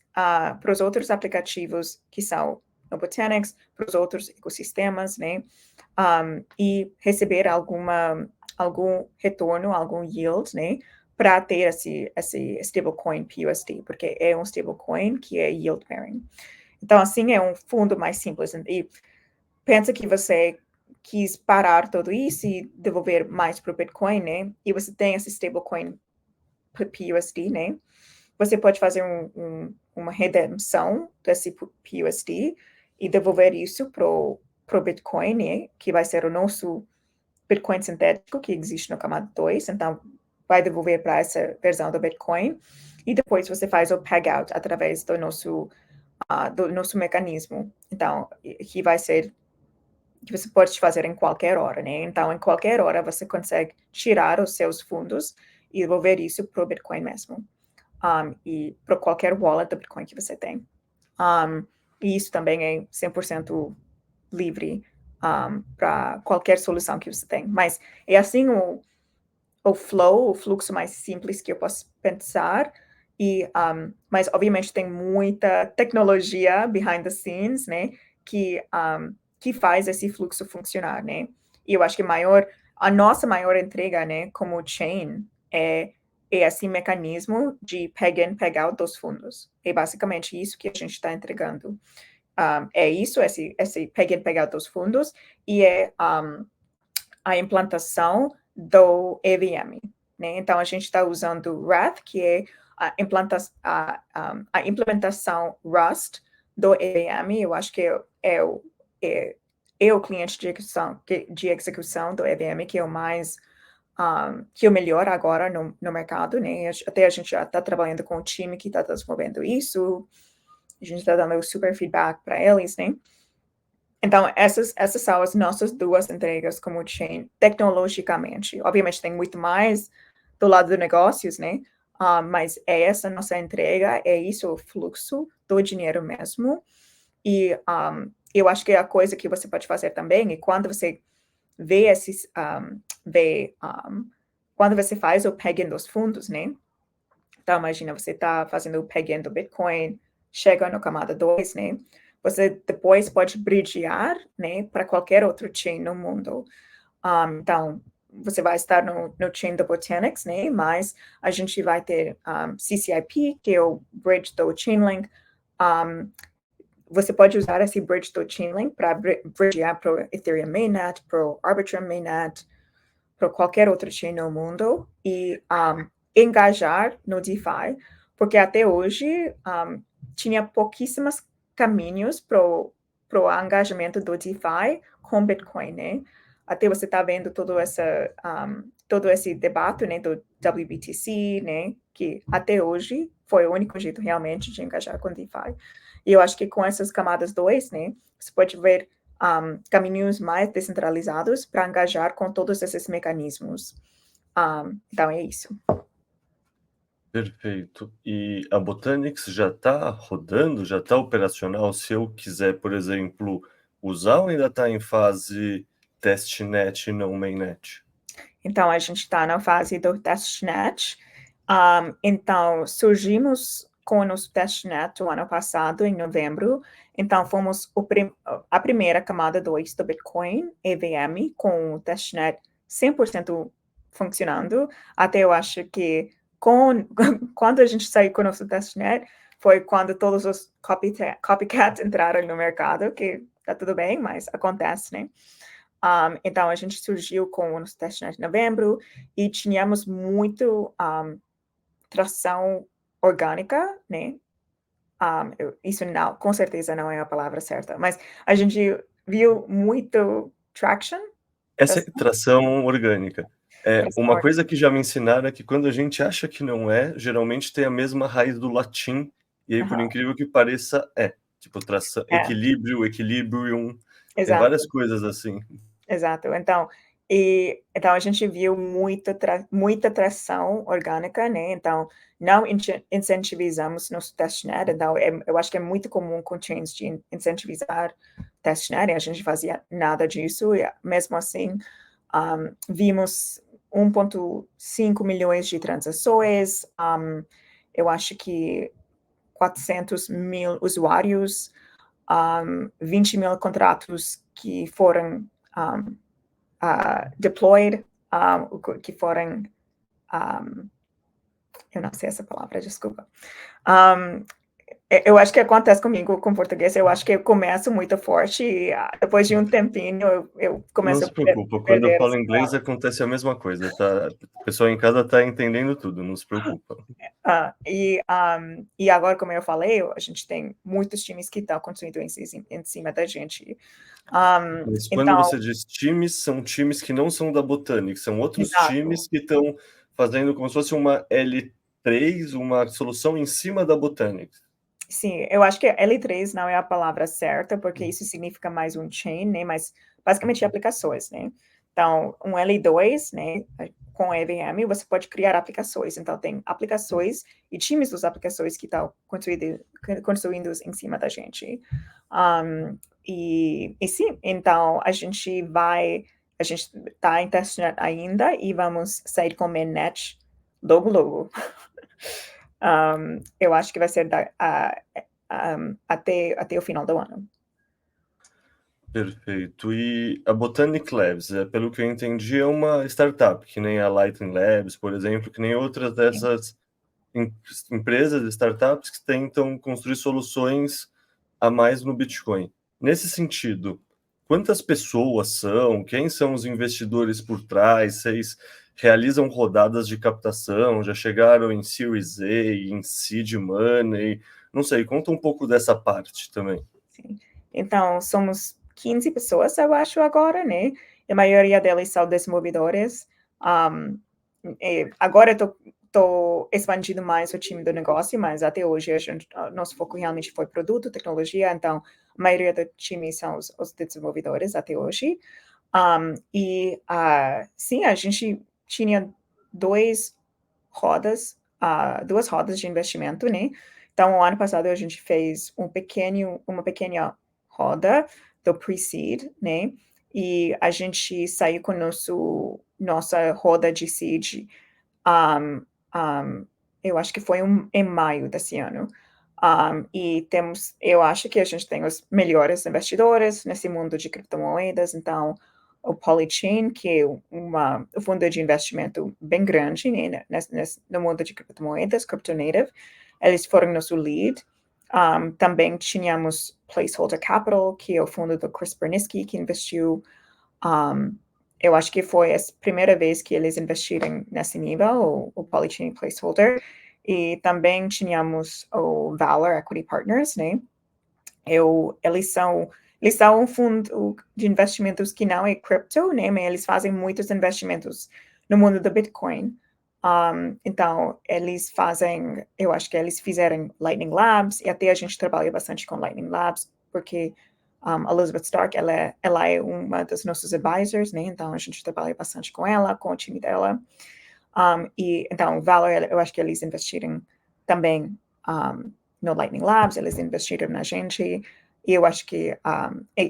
aplicativos que são no Botanix, para os outros ecossistemas, né? E receber algum retorno, algum yield, né? Para ter esse stablecoin PUSD, porque é um stablecoin que é yield bearing. Então, assim, é um fundo mais simples. E pensa que você quis parar tudo isso e devolver mais para o Bitcoin, né? E você tem esse stablecoin PUSD, né? Você pode fazer uma redenção desse PUSD e devolver isso pro Bitcoin, né? Que vai ser o nosso Bitcoin sintético que existe no camada 2. Então, vai devolver para essa versão do Bitcoin. E depois você faz o peg-out através do nosso mecanismo. Então, que vai ser que você pode fazer em qualquer hora, né? Então, em qualquer hora, você consegue tirar os seus fundos e devolver isso para o Bitcoin mesmo. E para qualquer wallet do Bitcoin que você tem. E isso também é 100% livre para qualquer solução que você tem. Mas é assim o fluxo mais simples que eu posso pensar, mas obviamente tem muita tecnologia behind the scenes, né, que faz esse fluxo funcionar, né? E eu acho que a nossa maior entrega, né, como chain, é esse mecanismo de peg in, peg out dos fundos. É basicamente isso que a gente está entregando. É isso, esse peg in, peg out dos fundos, e é a implantação do EVM, né? Então, a gente está usando Wrath, que é a implementação Rust do EVM. Eu acho que é o cliente de execução do EVM que é o mais que é o melhor agora no mercado, né? Até a gente já está trabalhando com o time que está desenvolvendo isso, a gente está dando super feedback para eles, né? Então, essas são as nossas duas entregas como chain, tecnologicamente. Obviamente, tem muito mais do lado de negócios, né? Mas é essa nossa entrega, é isso o fluxo do dinheiro mesmo. E eu acho que a coisa que você pode fazer também é quando você vê quando você faz o peg-in dos fundos, né? Então, imagina, você está fazendo o peg-in do Bitcoin, chega no camada 2, né? Você depois pode bridgear, né, para qualquer outro chain no mundo. Então, você vai estar no chain do Botanix, né? Mas a gente vai ter CCIP, que é o bridge do Chainlink. Você pode usar esse bridge do Chainlink para bridgear para o Ethereum Mainnet, para o Arbitrum Mainnet, para qualquer outro chain no mundo e engajar no DeFi, porque até hoje tinha pouquíssimos caminhos para o engajamento do DeFi com Bitcoin, né? Até você está vendo todo esse debate, né, do WBTC, né, que até hoje foi o único jeito realmente de engajar com DeFi. E eu acho que com essas camadas 2, né, você pode ver caminhos mais descentralizados para engajar com todos esses mecanismos. Então, é isso. Perfeito. E a Botanix já está rodando, já está operacional? Se eu quiser, por exemplo, usar ou ainda está em fase testnet e não mainnet? Então, a gente está na fase do testnet. Então, surgimos com o nosso testnet o ano passado, em novembro. Então, fomos a primeira camada 2 do Bitcoin, EVM, com o testnet 100% funcionando. Até eu acho que quando a gente saiu com o nosso testnet, foi quando todos os copycats entraram no mercado, que tá tudo bem, mas acontece, né? Então, a gente surgiu com o nosso testnet em novembro e tínhamos muito tração orgânica, né? Isso não, com certeza não é a palavra certa, mas a gente viu muito traction. Essa é tração orgânica. Uma Tração coisa que já me ensinaram é que quando a gente acha que não é, geralmente tem a mesma raiz do latim, e aí, por incrível que pareça, tipo, tração, equilíbrio, equilibrium, tem várias coisas assim. Exato. Então, a gente viu muita tração orgânica, né? Então, não incentivizamos nosso testnet. Então, eu acho que é muito comum com chains de incentivizar testnet, e a gente fazia nada disso. E mesmo assim, vimos 1,5 milhões de transações. Eu acho que 400 mil usuários, 20 mil contratos que foram deployed, que foram, eu não sei essa palavra, desculpa. Eu acho que acontece comigo com português, eu acho que eu começo muito forte e depois de um tempinho eu começo a perder. Não se preocupa, quando eu falo inglês acontece a mesma coisa, tá? O pessoal em casa tá entendendo tudo, não se preocupa. E agora, como eu falei, a gente tem muitos times que estão construindo em cima da gente. Mas quando você diz times, são times que não são da Botanics, são outros times que estão fazendo como se fosse uma L3, uma solução em cima da Botanics. Sim, eu acho que L3 não é a palavra certa, porque isso significa mais um chain, né? Mas basicamente aplicações, né? Então, um L2, né? Com EVM, você pode criar aplicações. Então, tem aplicações e times das aplicações que estão construindo em cima da gente. E sim, então a gente vai a gente está em testnet ainda e vamos sair com mainnet logo. Eu acho que vai ser até o final do ano. Perfeito. E a Botanic Labs, pelo que eu entendi, é uma startup, que nem a Lightning Labs, por exemplo, que nem outras dessas empresas, startups que tentam construir soluções a mais no Bitcoin. Nesse sentido, quantas pessoas são? Quem são os investidores por trás? Vocês realizam rodadas de captação? Já chegaram em Series A, em Seed Money? Não sei, conta um pouco dessa parte também. Sim. Então, somos 15 pessoas, eu acho, agora, né? A maioria deles são desenvolvedores. Agora estou expandindo mais o time do negócio, mas até hoje nosso foco realmente foi produto, tecnologia, então a maioria do time são os desenvolvedores até hoje. Sim, a gente tinha duas rodas de investimento, né? Então, o ano passado a gente fez uma pequena roda do pre-seed, né? E a gente saiu com nossa roda de seed, eu acho que foi em maio desse ano. E eu acho que a gente tem os melhores investidores nesse mundo de criptomoedas, então o Polychain, que é um fundo de investimento bem grande, né, no mundo de criptomoedas, CryptoNative, eles foram nosso lead. Também tínhamos Placeholder Capital, que é o fundo do Chris Berniske, que investiu. Eu acho que foi a primeira vez que eles investiram nesse nível, o Polychain Placeholder. E também tínhamos o Valor Equity Partners, né? Eles são um fundo de investimentos que não é cripto, né? Mas eles fazem muitos investimentos no mundo do Bitcoin. Então, eu acho que eles fizeram Lightning Labs, e até a gente trabalha bastante com Lightning Labs, porque a Elizabeth Stark, ela é uma das nossas advisors, né? Então, a gente trabalha bastante com ela, com o time dela. E então, Valor, eu acho que eles investiram também no Lightning Labs, eles investiram na gente, e eu acho que,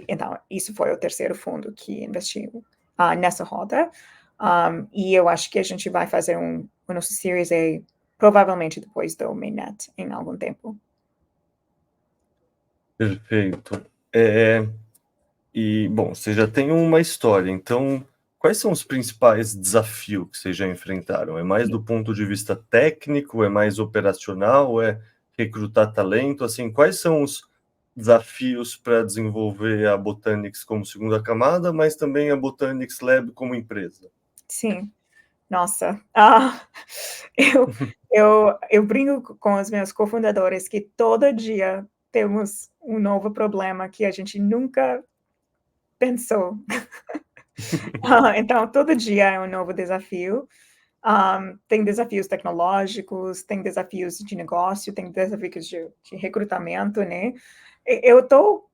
então, isso foi o terceiro fundo que investiu nessa roda, e eu acho que a gente vai fazer o nosso Series A provavelmente depois do mainnet, em algum tempo. Perfeito. E, bom, você já tem uma história, então, quais são os principais desafios que vocês já enfrentaram? É mais do ponto de vista técnico, é mais operacional, é recrutar talento? Assim, quais são os desafios para desenvolver a Botanics como segunda camada, mas também a Botanics Lab como empresa? Sim, nossa. Eu brinco com os meus cofundadores que todo dia temos um novo problema que a gente nunca pensou. Então, todo dia é um novo desafio. Tem desafios tecnológicos, tem desafios de negócio, tem desafios de recrutamento, né? Eu estou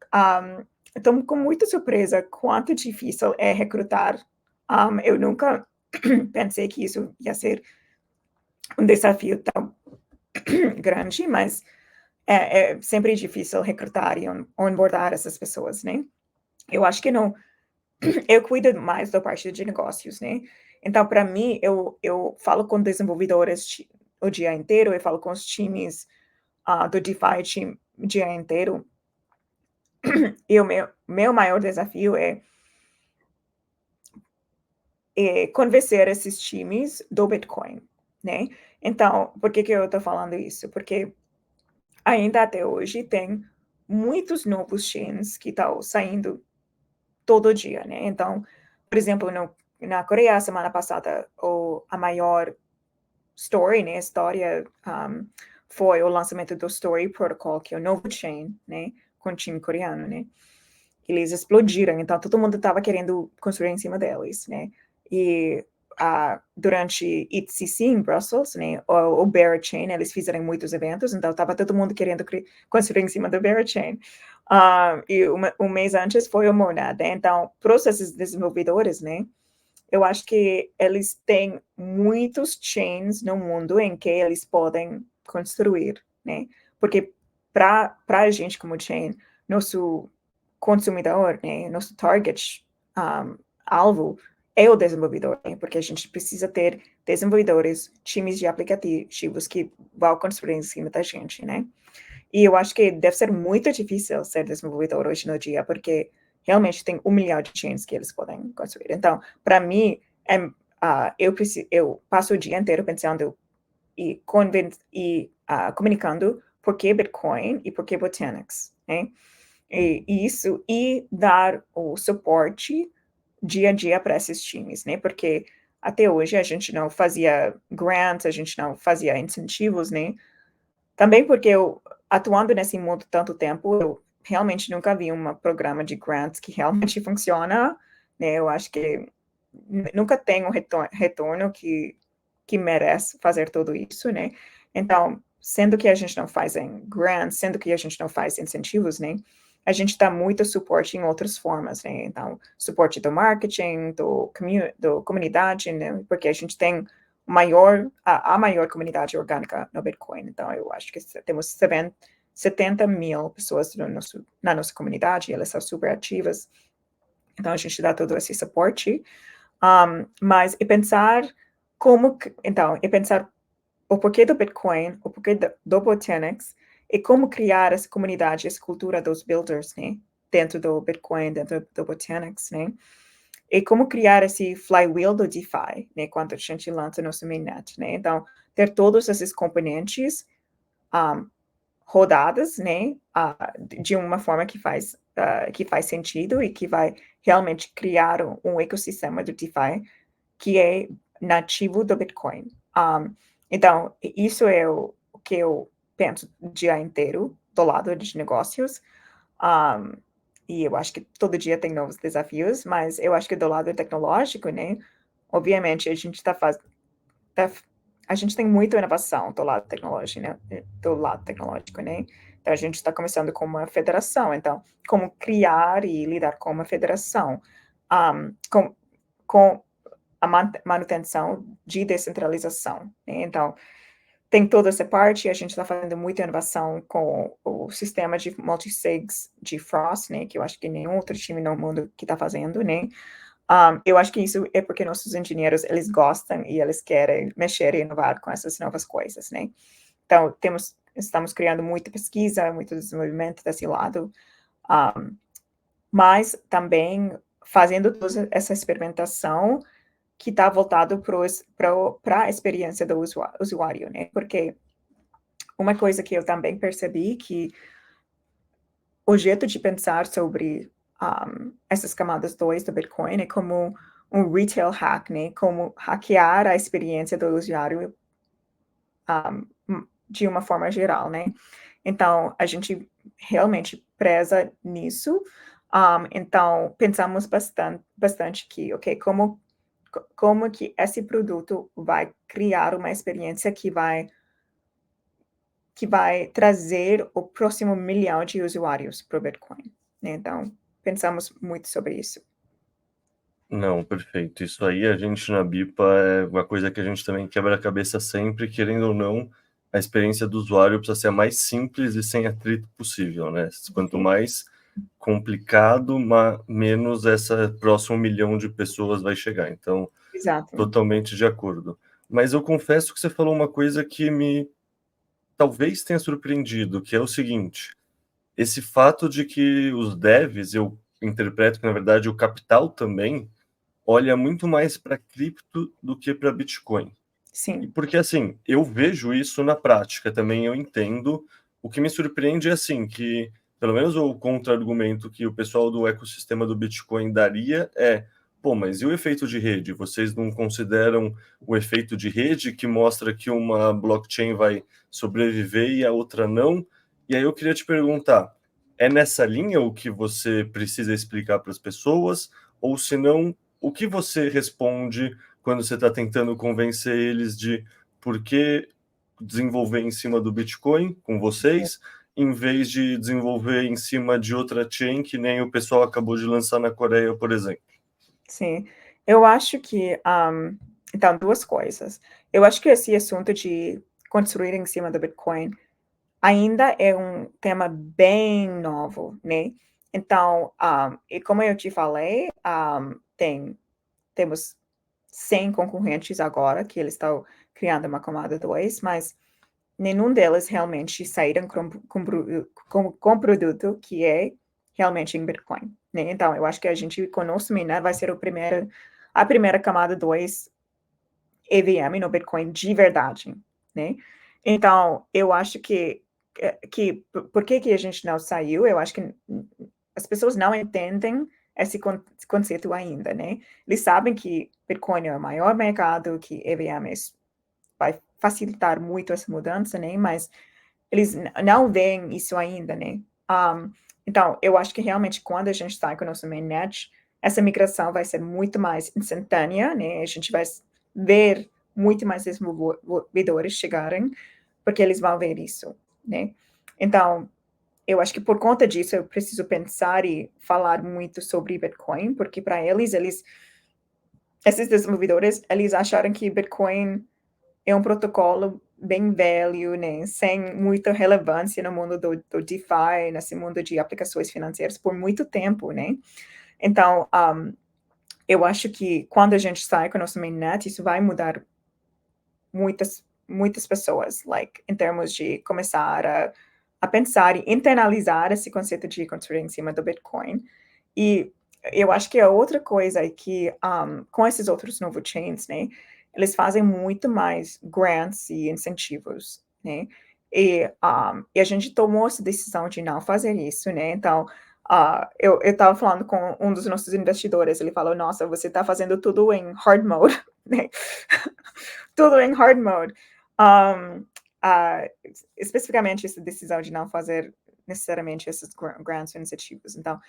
com muita surpresa quanto difícil é recrutar. Eu nunca pensei que isso ia ser um desafio tão grande, mas é sempre difícil recrutar e onboardar essas pessoas, né? Eu acho que não. Eu cuido mais da parte de negócios, né? Então, para mim, eu falo com desenvolvedores o dia inteiro, eu falo com os times do DeFi o dia inteiro. E o meu maior desafio é convencer esses times do Bitcoin, né? Então, por que eu estou falando isso? Porque ainda até hoje tem muitos novos chains que estão saindo todo dia, né? Então, por exemplo, na Coreia, semana passada, a maior story, né, história, foi o lançamento do Story Protocol, que é o novo chain, né, com o time coreano, né? Eles explodiram, então todo mundo estava querendo construir em cima deles, né? E durante ETHCC em Brussels, né, o Bear Chain, eles fizeram muitos eventos, então estava todo mundo querendo construir em cima do Bear Chain. E um mês antes foi o Monad, né? Então, para esses desenvolvedores, né, eu acho que eles têm muitos chains no mundo em que eles podem construir, né? Porque para a gente como chain, nosso consumidor, né, nosso target alvo é o desenvolvedor, né? Porque a gente precisa ter desenvolvedores, times de aplicativos que vão construir em cima da gente, né? E eu acho que deve ser muito difícil ser desenvolvedor hoje no dia, porque realmente tem 1 milhão de chains que eles podem construir. Então, para mim, eu passo o dia inteiro pensando e comunicando por que Bitcoin e por que Botanix, né? E dar o suporte dia a dia para esses times, né? Porque até hoje a gente não fazia grants, a gente não fazia incentivos, né? Também porque eu, atuando nesse mundo tanto tempo, eu realmente nunca vi um programa de grants que realmente funciona, né? Eu acho que nunca tem um retorno que merece fazer tudo isso, né? Então, sendo que a gente não faz em grants, sendo que a gente não faz incentivos, né? A gente dá muito suporte em outras formas, né? Então, suporte do marketing, do comunidade, né? Porque a gente tem a maior comunidade orgânica no Bitcoin. Então, eu acho que temos 70 mil pessoas na nossa comunidade, elas são super ativas. Então, a gente dá todo esse suporte. Mas pensar o porquê do Bitcoin, o porquê do Botanix, e como criar essa comunidade, essa cultura dos builders, né? Dentro do Bitcoin, dentro do Botanix, né? E como criar esse flywheel do DeFi, né? Quando a gente lança nosso mainnet, né? Então, ter todos esses componentes rodadas, né? De uma forma que faz sentido e que vai realmente criar um ecossistema do DeFi que é nativo do Bitcoin. Então, isso é o que eu penso o dia inteiro do lado de negócios. E eu acho que todo dia tem novos desafios, mas eu acho que do lado tecnológico, né? Obviamente, a gente a gente tem muita inovação do lado tecnológico, né? Então, a gente está começando com uma federação. Então, como criar e lidar com uma federação, com a manutenção de descentralização, né? Então, tem toda essa parte, a gente está fazendo muita inovação com o sistema de multisigs de Frost, né? Que eu acho que nenhum outro time no mundo que está fazendo, né? Eu acho que isso é porque nossos engenheiros, eles gostam e eles querem mexer e inovar com essas novas coisas, né? Então, estamos criando muita pesquisa, muito desenvolvimento desse lado, mas também fazendo toda essa experimentação que está voltado para a experiência do usuário, né? Porque uma coisa que eu também percebi que o jeito de pensar sobre essas camadas 2 do Bitcoin é como um retail hack, né? Como hackear a experiência do usuário de uma forma geral, né? Então, a gente realmente preza nisso. Então, pensamos bastante que, ok, como que esse produto vai criar uma experiência que vai trazer o próximo 1 milhão de usuários para o Bitcoin, né? Então, pensamos muito sobre isso. Não, perfeito. Isso aí a gente na BIPA é uma coisa que a gente também quebra a cabeça sempre, querendo ou não, a experiência do usuário precisa ser a mais simples e sem atrito possível, né? Quanto mais complicado, menos essa próximo 1 milhão de pessoas vai chegar. Então, Exato. totalmente de acordo. Mas eu confesso que você falou uma coisa que me talvez tenha surpreendido, que é o seguinte: esse fato de que os devs, eu interpreto que na verdade o capital também olha muito mais para cripto do que para Bitcoin. Sim. Porque assim, eu vejo isso na prática também, eu entendo. O que me surpreende é assim, que pelo menos o contra-argumento que o pessoal do ecossistema do Bitcoin daria é: pô, mas e o efeito de rede? Vocês não consideram o efeito de rede que mostra que uma blockchain vai sobreviver e a outra não? E aí eu queria te perguntar, é nessa linha o que você precisa explicar para as pessoas? Ou se não, o que você responde quando você está tentando convencer eles de por que desenvolver em cima do Bitcoin com vocês, em vez de desenvolver em cima de outra chain que nem o pessoal acabou de lançar na Coreia, por exemplo? Sim, eu acho que, então, 2 coisas. Eu acho que esse assunto de construir em cima do Bitcoin ainda é um tema bem novo, né? Então, e como eu te falei, temos 100 concorrentes agora, que eles estão criando uma camada 2, mas nenhum deles realmente saíram com produto que é realmente em Bitcoin, né? Então, eu acho que a gente, com o nosso mainnet, vai ser a primeira camada 2 EVM no Bitcoin de verdade, né? Então, eu acho que por que a gente não saiu? Eu acho que as pessoas não entendem esse conceito ainda, né? Eles sabem que Bitcoin é o maior mercado, que EVM vai facilitar muito essa mudança, né? Mas eles não veem isso ainda, né? Então, eu acho que realmente quando a gente sai com o nosso mainnet, essa migração vai ser muito mais instantânea, né? A gente vai ver muito mais desenvolvedores chegarem, porque eles vão ver isso, né? Então, eu acho que por conta disso eu preciso pensar e falar muito sobre Bitcoin, porque para esses desenvolvedores, eles acharam que Bitcoin é um protocolo bem velho, né, sem muita relevância no mundo do DeFi, nesse mundo de aplicações financeiras por muito tempo, né? Então, eu acho que quando a gente sai com o nosso mainnet, isso vai mudar muitas pessoas, em termos de começar a pensar e internalizar esse conceito de construir em cima do Bitcoin. E eu acho que a outra coisa é que, com esses outros novos chains, né, eles fazem muito mais grants e incentivos, né, e a gente tomou essa decisão de não fazer isso, né, então, eu estava falando com um dos nossos investidores, ele falou, nossa, você está fazendo tudo em hard mode, né, tudo em hard mode. Especificamente essa decisão de não fazer necessariamente esses grants incentivos. Então,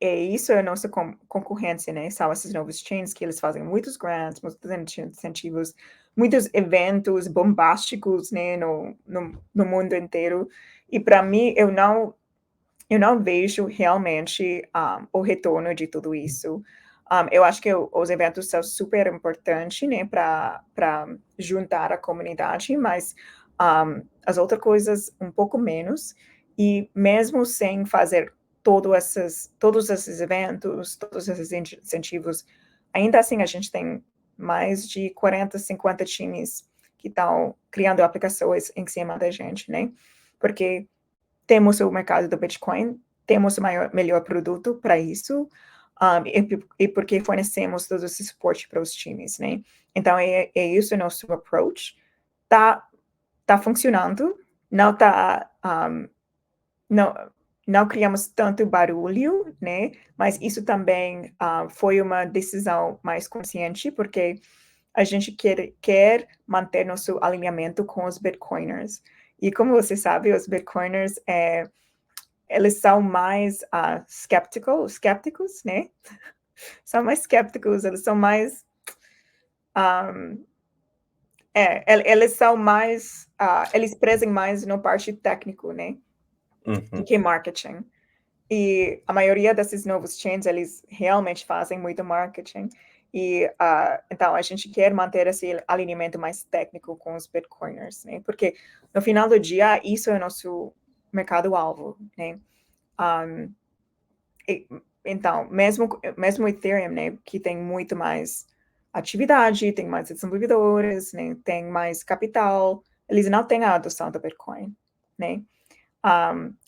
isso é a nossa concorrência, né? São esses novos chains que eles fazem muitos grants, muitos incentivos, muitos eventos bombásticos, né, no mundo inteiro. E para mim, eu não vejo realmente o retorno de tudo isso. Eu acho que os eventos são super importantes, né, para juntar a comunidade, mas as outras coisas um pouco menos. E mesmo sem fazer todos esses eventos, todos esses incentivos, ainda assim a gente tem mais de 40, 50 times que estão criando aplicações em cima da gente, né? Porque temos o mercado do Bitcoin, temos o melhor produto para isso, e porque fornecemos todo esse suporte para os times, né? Então, é isso o nosso approach. Tá funcionando, não criamos tanto barulho, né? Mas isso também foi uma decisão mais consciente, porque a gente quer manter nosso alinhamento com os Bitcoiners. E como você sabe, os Bitcoiners, eles são mais skepticals, né? São mais skepticals, eles são mais... eles são mais... eles prezem mais no parte técnico, né? Do que marketing. E a maioria desses novos chains, eles realmente fazem muito marketing. E, então, a gente quer manter esse alinhamento mais técnico com os Bitcoiners, né? Porque, no final do dia, isso é o nosso mercado-alvo, né? Então, mesmo o Ethereum, né, que tem muito mais atividade, tem mais desenvolvedores, né, tem mais capital, eles não têm a adoção do Bitcoin, né?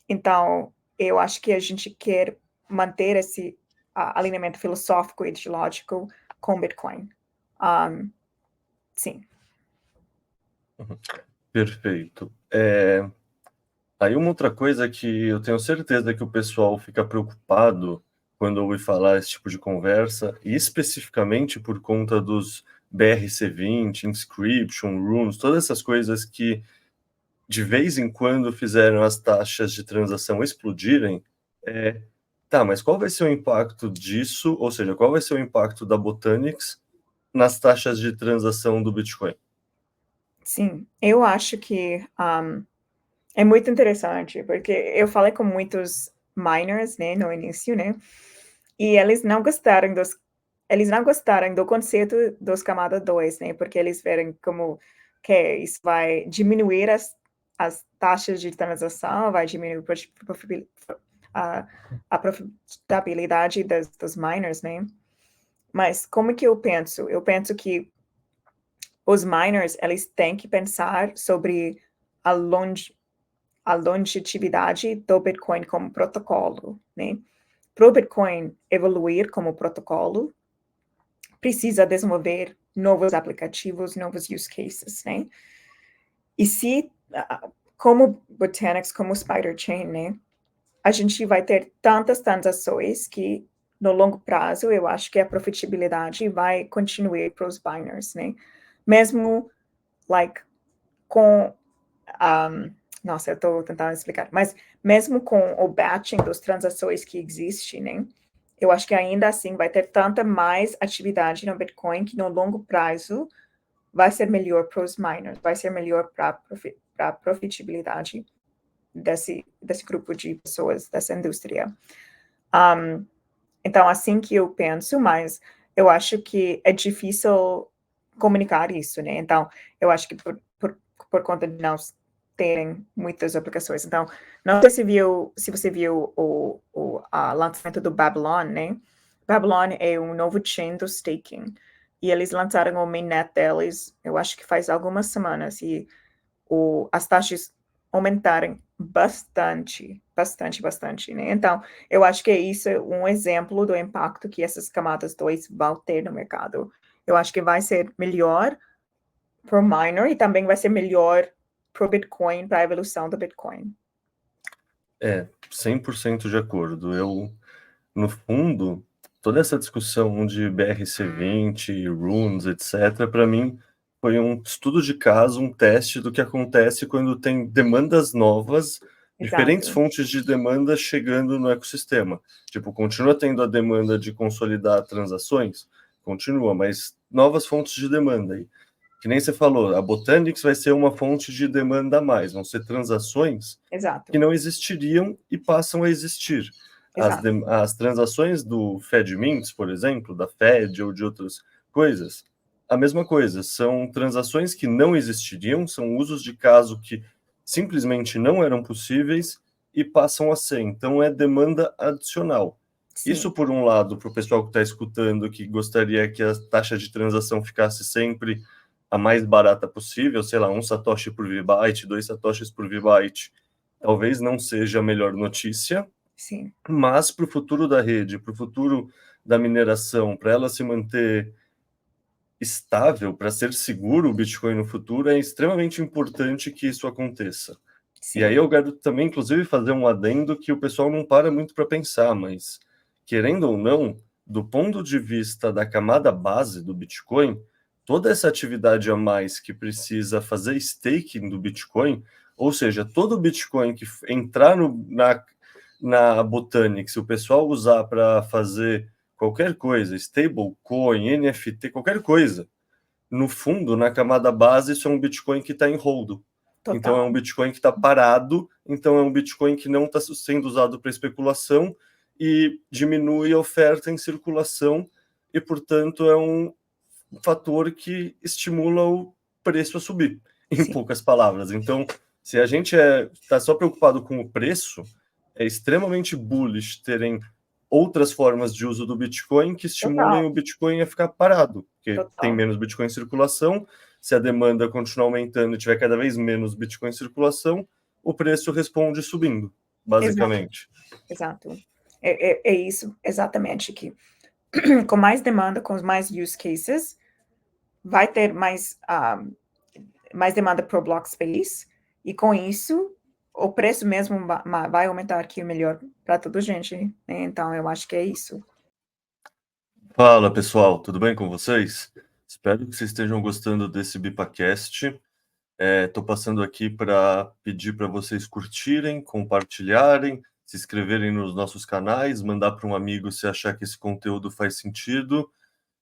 Então, eu acho que a gente quer manter esse alinhamento filosófico e ideológico com Bitcoin. Sim. Perfeito. Aí uma outra coisa que eu tenho certeza que o pessoal fica preocupado quando ouve falar esse tipo de conversa, e especificamente por conta dos BRC20, Inscription, Runes, todas essas coisas que de vez em quando fizeram as taxas de transação explodirem, tá, mas qual vai ser o impacto disso, ou seja, qual vai ser o impacto da Botanics nas taxas de transação do Bitcoin? Sim, eu acho que é muito interessante, porque eu falei com muitos miners, né, no início, né, e eles não gostaram do conceito dos camada 2, né, porque eles verem como que isso vai diminuir as taxas de transação, vai diminuir a profitabilidade dos miners, né? Mas como que eu penso? Eu penso que os miners, eles têm que pensar sobre a longevidade do Bitcoin como protocolo, né? Para o Bitcoin evoluir como protocolo, precisa desenvolver novos aplicativos, novos use cases, né? E se, como Botanix, como Spider Chain, né? A gente vai ter tantas transações que, no longo prazo, eu acho que a profitabilidade vai continuar para os miners, né? Mesmo, com... nossa, eu estou tentando explicar. Mas mesmo com o batching das transações que existe, né? Eu acho que ainda assim vai ter tanta mais atividade no Bitcoin que, no longo prazo, vai ser melhor para os miners, vai ser melhor para a profitabilidade desse grupo de pessoas, dessa indústria. Então, assim que eu penso, mas eu acho que é difícil comunicar isso, né? Então, eu acho que por conta de não terem muitas aplicações. Então, não sei se você viu o lançamento do Babylon, né? Babylon é um novo chain do staking. E eles lançaram o mainnet deles, eu acho que faz algumas semanas, e as taxas aumentaram bastante, né? Então, eu acho que isso é um exemplo do impacto que essas camadas 2 vão ter no mercado. Eu acho que vai ser melhor para o miner e também vai ser melhor para o Bitcoin, para a evolução do Bitcoin. 100% de acordo. Eu, no fundo, toda essa discussão de BRC20, runes, etc., para mim foi um estudo de caso, um teste do que acontece quando tem demandas novas, diferentes fontes de demanda chegando no ecossistema. Tipo, continua tendo a demanda de consolidar transações? Continua, mas novas fontes de demanda aí. Que nem você falou, a Botanix vai ser uma fonte de demanda a mais, vão ser transações que não existiriam e passam a existir. As transações do FedMints, por exemplo, da Fed ou de outras coisas, a mesma coisa, são transações que não existiriam, são usos de caso que simplesmente não eram possíveis e passam a ser. Então, é demanda adicional. Sim. Isso, por um lado, para o pessoal que está escutando, que gostaria que a taxa de transação ficasse sempre a mais barata possível, sei lá, 1 satoshi por V-byte, 2 satoshis por V-byte, talvez não seja a melhor notícia. Sim. Mas para o futuro da rede, para o futuro da mineração, para ela se manter estável, para ser seguro o Bitcoin no futuro, é extremamente importante que isso aconteça. Sim. E aí eu quero também, inclusive, fazer um adendo que o pessoal não para muito para pensar, mas, querendo ou não, do ponto de vista da camada base do Bitcoin, toda essa atividade a mais que precisa fazer staking do Bitcoin, ou seja, todo o Bitcoin que entrar na Botanix, se o pessoal usar para fazer qualquer coisa, stablecoin, NFT, qualquer coisa, no fundo, na camada base, isso é um Bitcoin que está em hold. Total. Então é um Bitcoin que está parado, então é um Bitcoin que não está sendo usado para especulação e diminui a oferta em circulação e, portanto, é um fator que estimula o preço a subir, em Sim. poucas palavras. Então, se a gente está só preocupado com o preço, é extremamente bullish terem outras formas de uso do Bitcoin que estimulem o Bitcoin a ficar parado, porque tem menos Bitcoin em circulação. Se a demanda continuar aumentando e tiver cada vez menos Bitcoin em circulação, o preço responde subindo, basicamente. Exato. É isso, exatamente, que com mais demanda, com mais use cases, vai ter mais demanda por block space, e com isso, o preço mesmo vai aumentar aqui melhor para toda a gente, né? Então, eu acho que é isso. Fala, pessoal, tudo bem com vocês? Espero que vocês estejam gostando desse BIPAcast. Estou passando aqui para pedir para vocês curtirem, compartilharem, se inscreverem nos nossos canais, mandar para um amigo se achar que esse conteúdo faz sentido,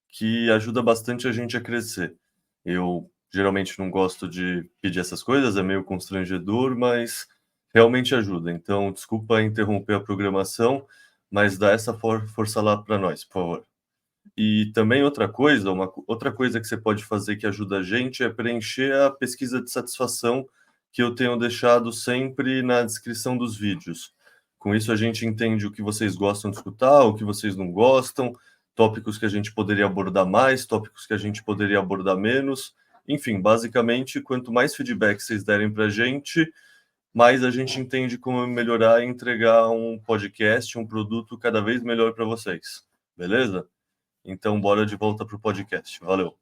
que ajuda bastante a gente a crescer. Eu geralmente não gosto de pedir essas coisas, é meio constrangedor, mas realmente ajuda. Então, desculpa interromper a programação, mas dá essa força lá para nós, por favor. E também outra coisa que você pode fazer que ajuda a gente é preencher a pesquisa de satisfação que eu tenho deixado sempre na descrição dos vídeos. Com isso, a gente entende o que vocês gostam de escutar, o que vocês não gostam, tópicos que a gente poderia abordar mais, tópicos que a gente poderia abordar menos. Enfim, basicamente, quanto mais feedback vocês derem para a gente, mais a gente entende como melhorar e entregar um podcast, um produto cada vez melhor para vocês. Beleza? Então, bora de volta para o podcast. Valeu!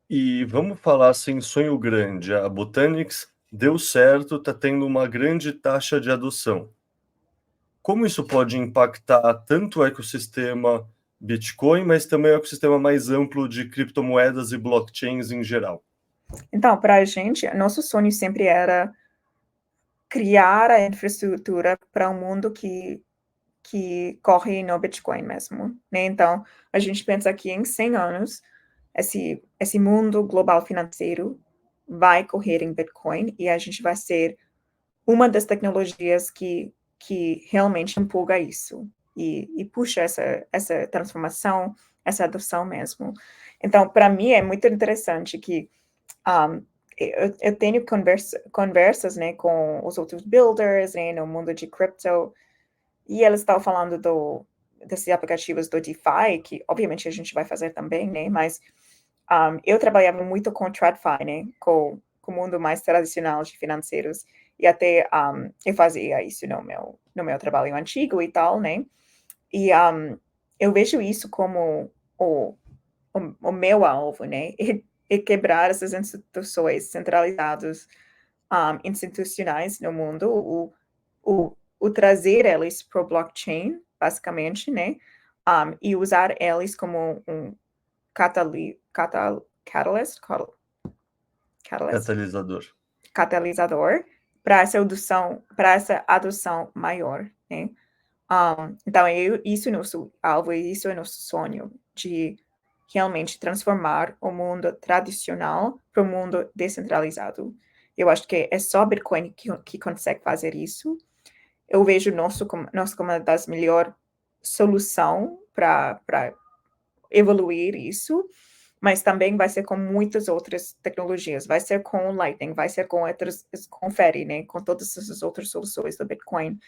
E vamos falar assim, sonho grande. A Botanics deu certo, está tendo uma grande taxa de adoção. Como isso pode impactar tanto o ecossistema Bitcoin, mas também o ecossistema mais amplo de criptomoedas e blockchains em geral? Então, para a gente, nosso sonho sempre era criar a infraestrutura para um mundo que corre no Bitcoin mesmo, né? Então, a gente pensa que em 100 anos, esse mundo global financeiro vai correr em Bitcoin e a gente vai ser uma das tecnologias que realmente empolga isso e puxa essa transformação, essa adoção mesmo. Então, para mim, é muito interessante que eu tenho conversas, né, com os outros builders, né, no mundo de cripto, e eles estavam falando desses aplicativos do DeFi, que obviamente a gente vai fazer também, né, mas eu trabalhava muito com TradFi, né, com o mundo mais tradicional de financeiros, e até eu fazia isso no meu trabalho antigo e tal, né, e eu vejo isso como o meu alvo, né, e quebrar essas instituições centralizadas, institucionais no mundo, o trazer eles para o blockchain, basicamente, né, e usar eles como um catalisador para essa adoção maior, né? Então, isso é nosso alvo, isso é nosso sonho, de realmente transformar o mundo tradicional para o mundo descentralizado. Eu acho que é só Bitcoin que consegue fazer isso. Eu vejo nós como uma das melhores soluções para evoluir isso, mas também vai ser com muitas outras tecnologias, vai ser com o Lightning, vai ser com outras, com Feri, né, com todas essas outras soluções do Bitcoin.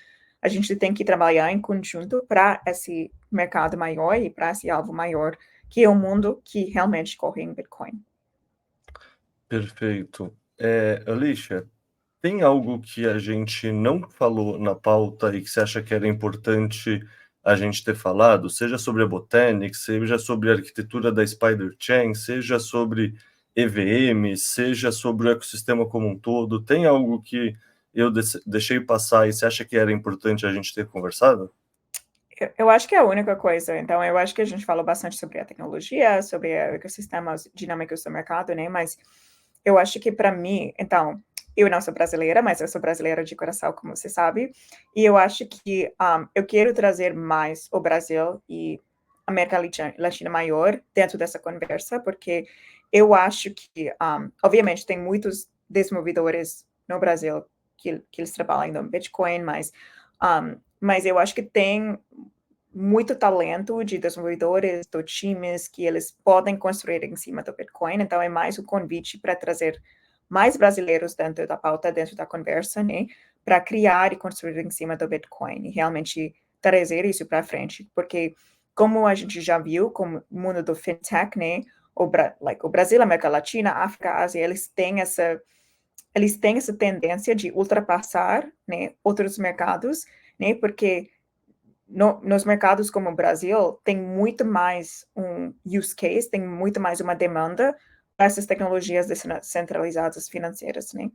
A gente tem que trabalhar em conjunto para esse mercado maior e para esse alvo maior, que é o mundo que realmente corre em Bitcoin. Perfeito. Alicia, tem algo que a gente não falou na pauta e que você acha que era importante a gente ter falado, seja sobre a Botanics, seja sobre a arquitetura da Spider Chain, seja sobre EVM, seja sobre o ecossistema como um todo? Tem algo que eu deixei passar e você acha que era importante a gente ter conversado? Eu acho que é a única coisa. Então, eu acho que a gente falou bastante sobre a tecnologia, sobre ecossistemas dinâmicos do mercado, né? Mas eu acho que para mim, então, eu não sou brasileira, mas eu sou brasileira de coração, como você sabe. E eu acho que eu quero trazer mais o Brasil e a América Latina maior dentro dessa conversa, porque eu acho que, obviamente, tem muitos desenvolvedores no Brasil que eles trabalham no Bitcoin, mas eu acho que tem muito talento de desenvolvedores, de times que eles podem construir em cima do Bitcoin. Então, é mais um convite para trazer mais brasileiros dentro da pauta, dentro da conversa, né, para criar e construir em cima do Bitcoin e realmente trazer isso para frente, porque como a gente já viu, como o mundo do fintech, né, o Brasil, América Latina, África, Ásia, eles têm essa tendência de ultrapassar, né, outros mercados, né, porque nos mercados como o Brasil, tem muito mais um use case, tem muito mais uma demanda para essas tecnologias descentralizadas financeiras, né?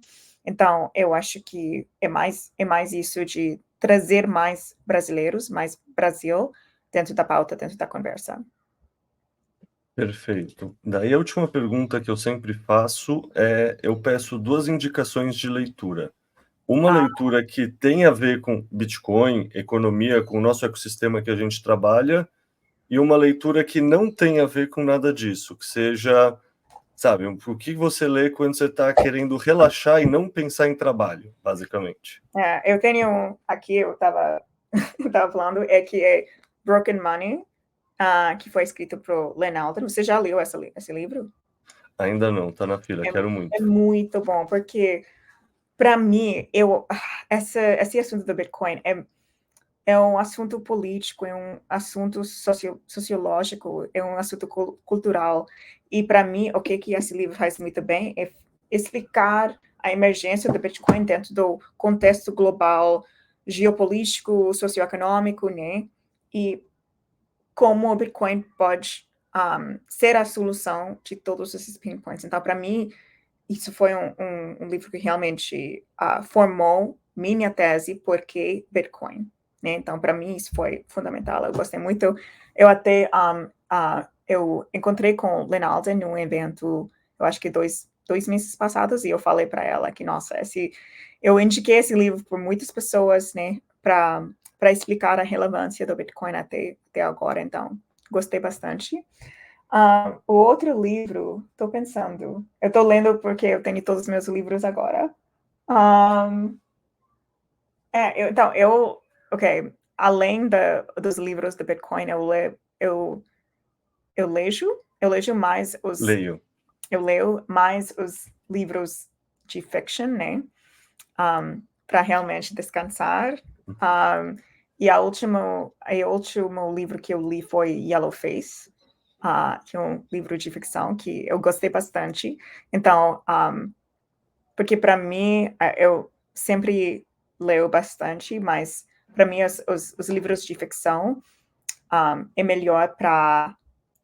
Então, eu acho que é mais isso de trazer mais brasileiros, mais Brasil dentro da pauta, dentro da conversa. Perfeito. Daí a última pergunta que eu sempre faço eu peço 2 indicações de leitura. Uma leitura que tem a ver com Bitcoin, economia, com o nosso ecossistema que a gente trabalha, e uma leitura que não tem a ver com nada disso, que seja, sabe, o que você lê quando você está querendo relaxar e não pensar em trabalho, basicamente. Eu tenho aqui, eu estava falando, que é Broken Money, que foi escrito por Len Alden. Você já leu esse livro? Ainda não, tá na fila, quero É muito. muito bom, porque para mim, esse assunto do Bitcoin é um assunto político, é um assunto sociológico, é um assunto cultural. E para mim, o que esse livro faz muito bem é explicar a emergência do Bitcoin dentro do contexto global, geopolítico, socioeconômico, né? E como o Bitcoin pode ser a solução de todos esses pain points. Então, para mim, isso foi um livro que realmente formou minha tese, porque Bitcoin. Né? Então, para mim, isso foi fundamental. Eu gostei muito. Eu até eu encontrei com Lynn Alden num evento, eu acho que dois meses passados, e eu falei para ela que, nossa, eu indiquei esse livro por muitas pessoas, né, para explicar a relevância do Bitcoin até agora. Então, gostei bastante. O outro livro, estou pensando, eu estou lendo porque eu tenho todos os meus livros agora. Ok, além dos livros do Bitcoin, eu leio mais Leio. eu leio mais os livros de fiction, né? Para realmente descansar. E o último livro que eu li foi Yellowface, que é um livro de ficção que eu gostei bastante. Então, porque para mim, eu sempre leio bastante, mas para mim os livros de ficção é melhor para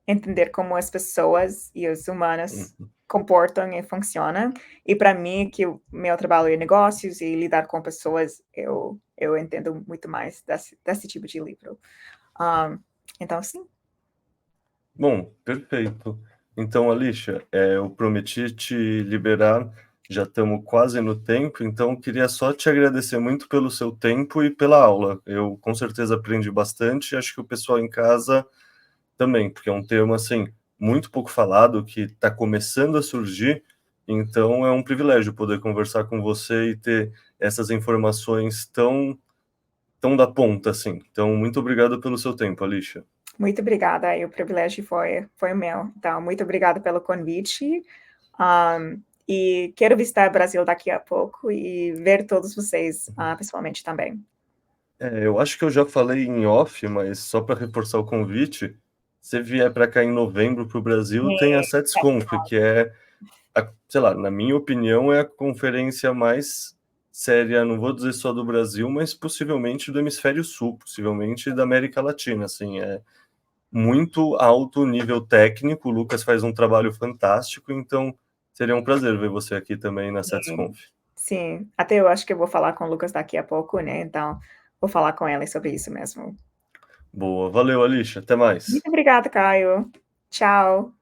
entender como as pessoas e os humanos comportam e funcionam. E para mim, que o meu trabalho é negócios e lidar com pessoas, eu entendo muito mais desse tipo de livro. Então, sim. Bom, perfeito. Então, Alicia, eu prometi te liberar, já estamos quase no tempo, então queria só te agradecer muito pelo seu tempo e pela aula. Eu com certeza aprendi bastante, acho que o pessoal em casa também, porque é um tema assim muito pouco falado, que está começando a surgir, então é um privilégio poder conversar com você e ter essas informações tão da ponta assim. Então, muito obrigado pelo seu tempo, Alicia. Muito obrigada, o privilégio foi o meu. Então, muito obrigada pelo convite. E quero visitar o Brasil daqui a pouco e ver todos vocês pessoalmente também. Eu acho que eu já falei em off, mas só para reforçar o convite, se vier para cá em novembro para o Brasil, tem a SetsConf, que é, sei lá, na minha opinião, é a conferência mais séria, não vou dizer só do Brasil, mas possivelmente do Hemisfério Sul, possivelmente da América Latina, assim, é muito alto nível técnico, o Lucas faz um trabalho fantástico, então seria um prazer ver você aqui também na SetsConf. Sim, até eu acho que eu vou falar com o Lucas daqui a pouco, né? Então, vou falar com ele sobre isso mesmo. Boa, valeu, Alicia, até mais. Muito obrigada, Caio. Tchau.